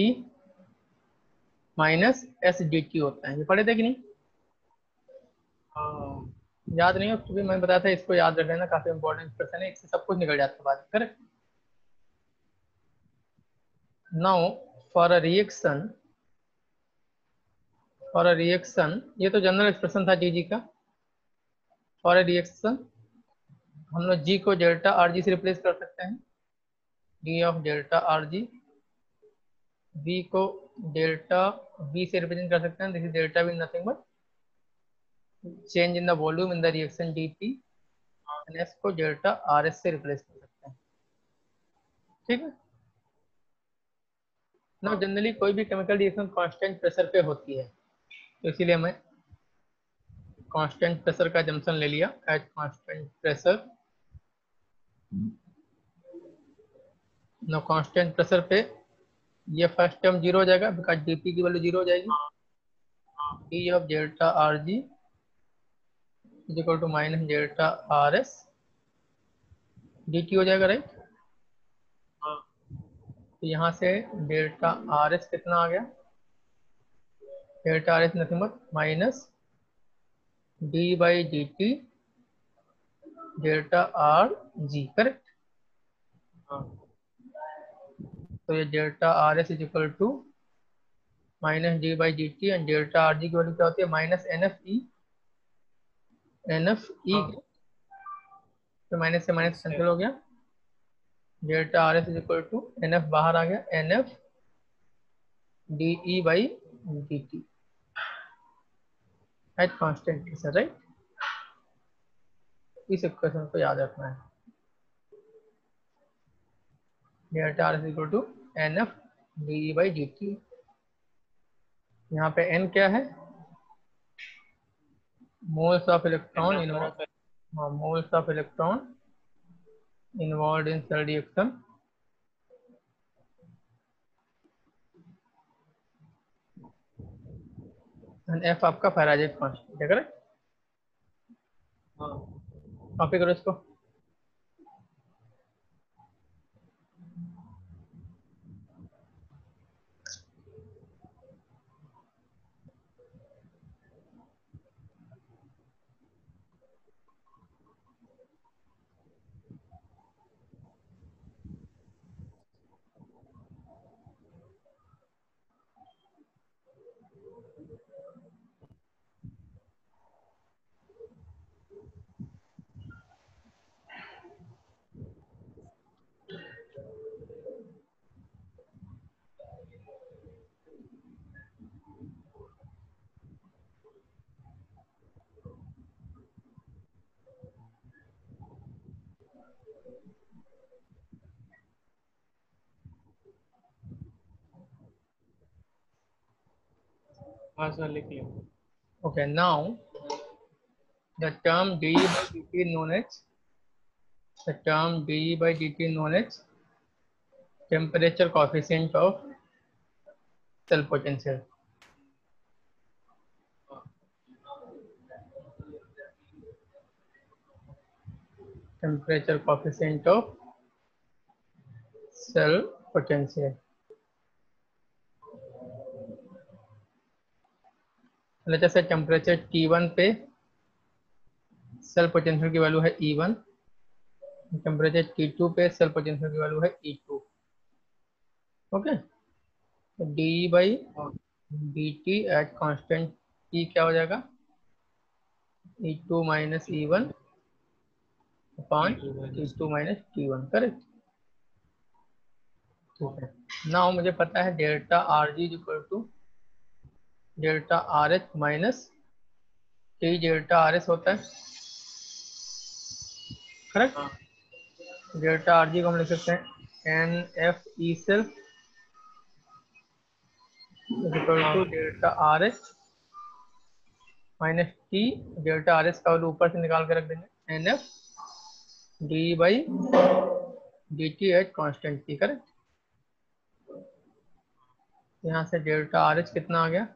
minus SDT होता है। ये पढ़े थे कि नहीं? याद नहीं हो तो भी मैं बताया था, इसको याद रख लेना, काफी इंपॉर्टेंट क्वेश्चन है, इससे सब कुछ निकल जाता है बात। Correct. Now for a reaction, ये तो जनरल एक्सप्रेशन था dg का। फॉर अ रिएक्शन हम लोग g को डेल्टा RG से रिप्लेस कर सकते हैं, d of delta RG। v को डेल्टा v से रिप्रेजेंट कर सकते हैं, this is delta v nothing but change in the volume in the reaction dt, and s को डेल्टा RS से रिप्लेस कर सकते हैं। ठीक है ना। जनरली कोई भी केमिकल रिएक्शन कांस्टेंट प्रेशर पे होती है, तो इसीलिए मैं कांस्टेंट प्रेशर का जंक्शन ले लिया, at constant pressure. No constant pressure पे ये फर्स्ट टर्म 0 हो जाएगा, बिकॉज dp की वैल्यू 0 हो जाएगी। d of delta RG is equal to minus delta RS dt हो जाएगा, राइट। तो यहाँ से डेल्टा RS कितना आ गया, delta RS nothing but minus d by dt delta RG, correct. तो ये delta RS is equal to minus d by dt, and delta RG की वैल्यू क्या होती है, माइनस NFE। तो माइनस से माइनस कैंसिल हो गया, delta RS is equal to NF बाहर आ गया, NF DE by dt at constant pressure, right. इस इक्वेशन को याद रखना है, delta RS equal to NF DE by dt। यहाँ पे N क्या है, moles of electron involved in cell reaction, and F आपका फैराडे कांस्टेंट है, करेक्ट। कॉपी करो इसको। हाँ सर, लिख लिया। Okay, now the term dE by dt is known as the term dE by dt known as temperature coefficient of cell potential. Temperature coefficient of cell potential. जैसे temperature T1 पे cell potential की value है E1, temperature T2 पे cell potential की value है E2. Okay, तो D by dt at constant T क्या हो जाएगा, E2 minus E1 upon T2 minus T1. Correct. ठीक है. नाउ मुझे पता है delta R G equal to delta R H minus T delta R S होता है. करेक्ट. डेल्टा आर जी को हम लिख सकते हैं N F E cell equal to delta R H minus T delta R S का वैल्यू ऊपर से निकाल के रख देंगे N F D by D T H constant T. Correct. यहाँ से डेल्टा आर एच कितना आ गया,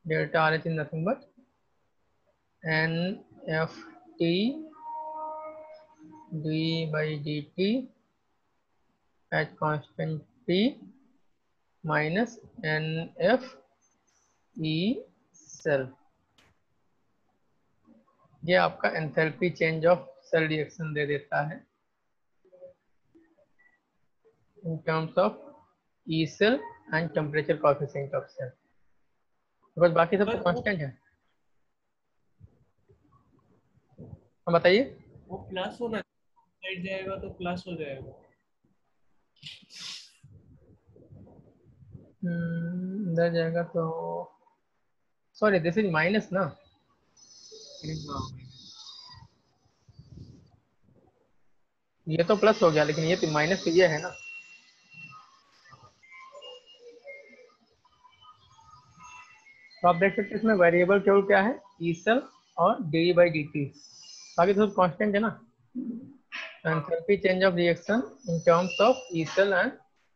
delta R H is nothing but N F T D by D T at constant T minus N F E cell. ये आपका enthalpy change of cell reaction दे देता है in terms of E cell and temperature coefficient of cell. बस बाकी सब तो constant है. हम बताइए. वो प्लस होना साइड जाएगा तो प्लस हो जाएगा. इधर जाएगा तो सॉरी दिस इज माइनस ना. ये तो प्लस हो गया लेकिन ये तो माइनस तो ये है ना. तो आप देख सकते हैं इसमें वेरिएबल केवल क्या है, ई सेल और डी बाई डी टी. बाकी तो कांस्टेंट है ना. Enthalpy change of reaction in terms of E cell and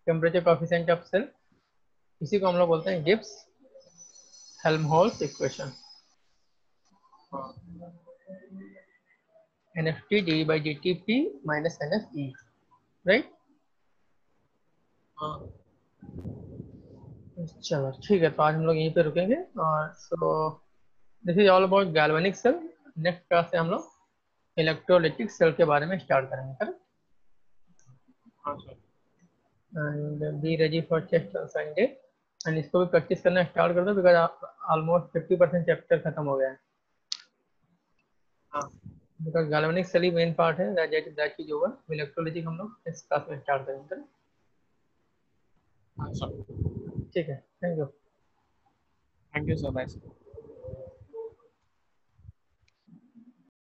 temperature coefficient of cell, इसी को हम लोग बोलते हैं Gibbs Helmholtz equation. NFT D by D T P minus NF E. Right. चलो ठीक है, तो आज हम लोग यहीं पे रुकेंगे. और so this is all about galvanic cell. Next class से हम लोग इलेक्ट्रोलाइटिक सेल के बारे में स्टार्ट करेंगे. Correct. And be ready for test on Sunday. And इसको भी प्रैक्टिस करना स्टार्ट कर दो बिकॉज ऑलमोस्ट 50% चैप्टर खत्म हो गया है. बिकॉज गैल्वेनिक सेल ही मेन पार्ट है. दैट चीज होगा. इलेक्ट्रोलाइटिक हम लोग इस क्लास में स्टार्ट करेंगे. ठीक है. Thank you. Thank you so much.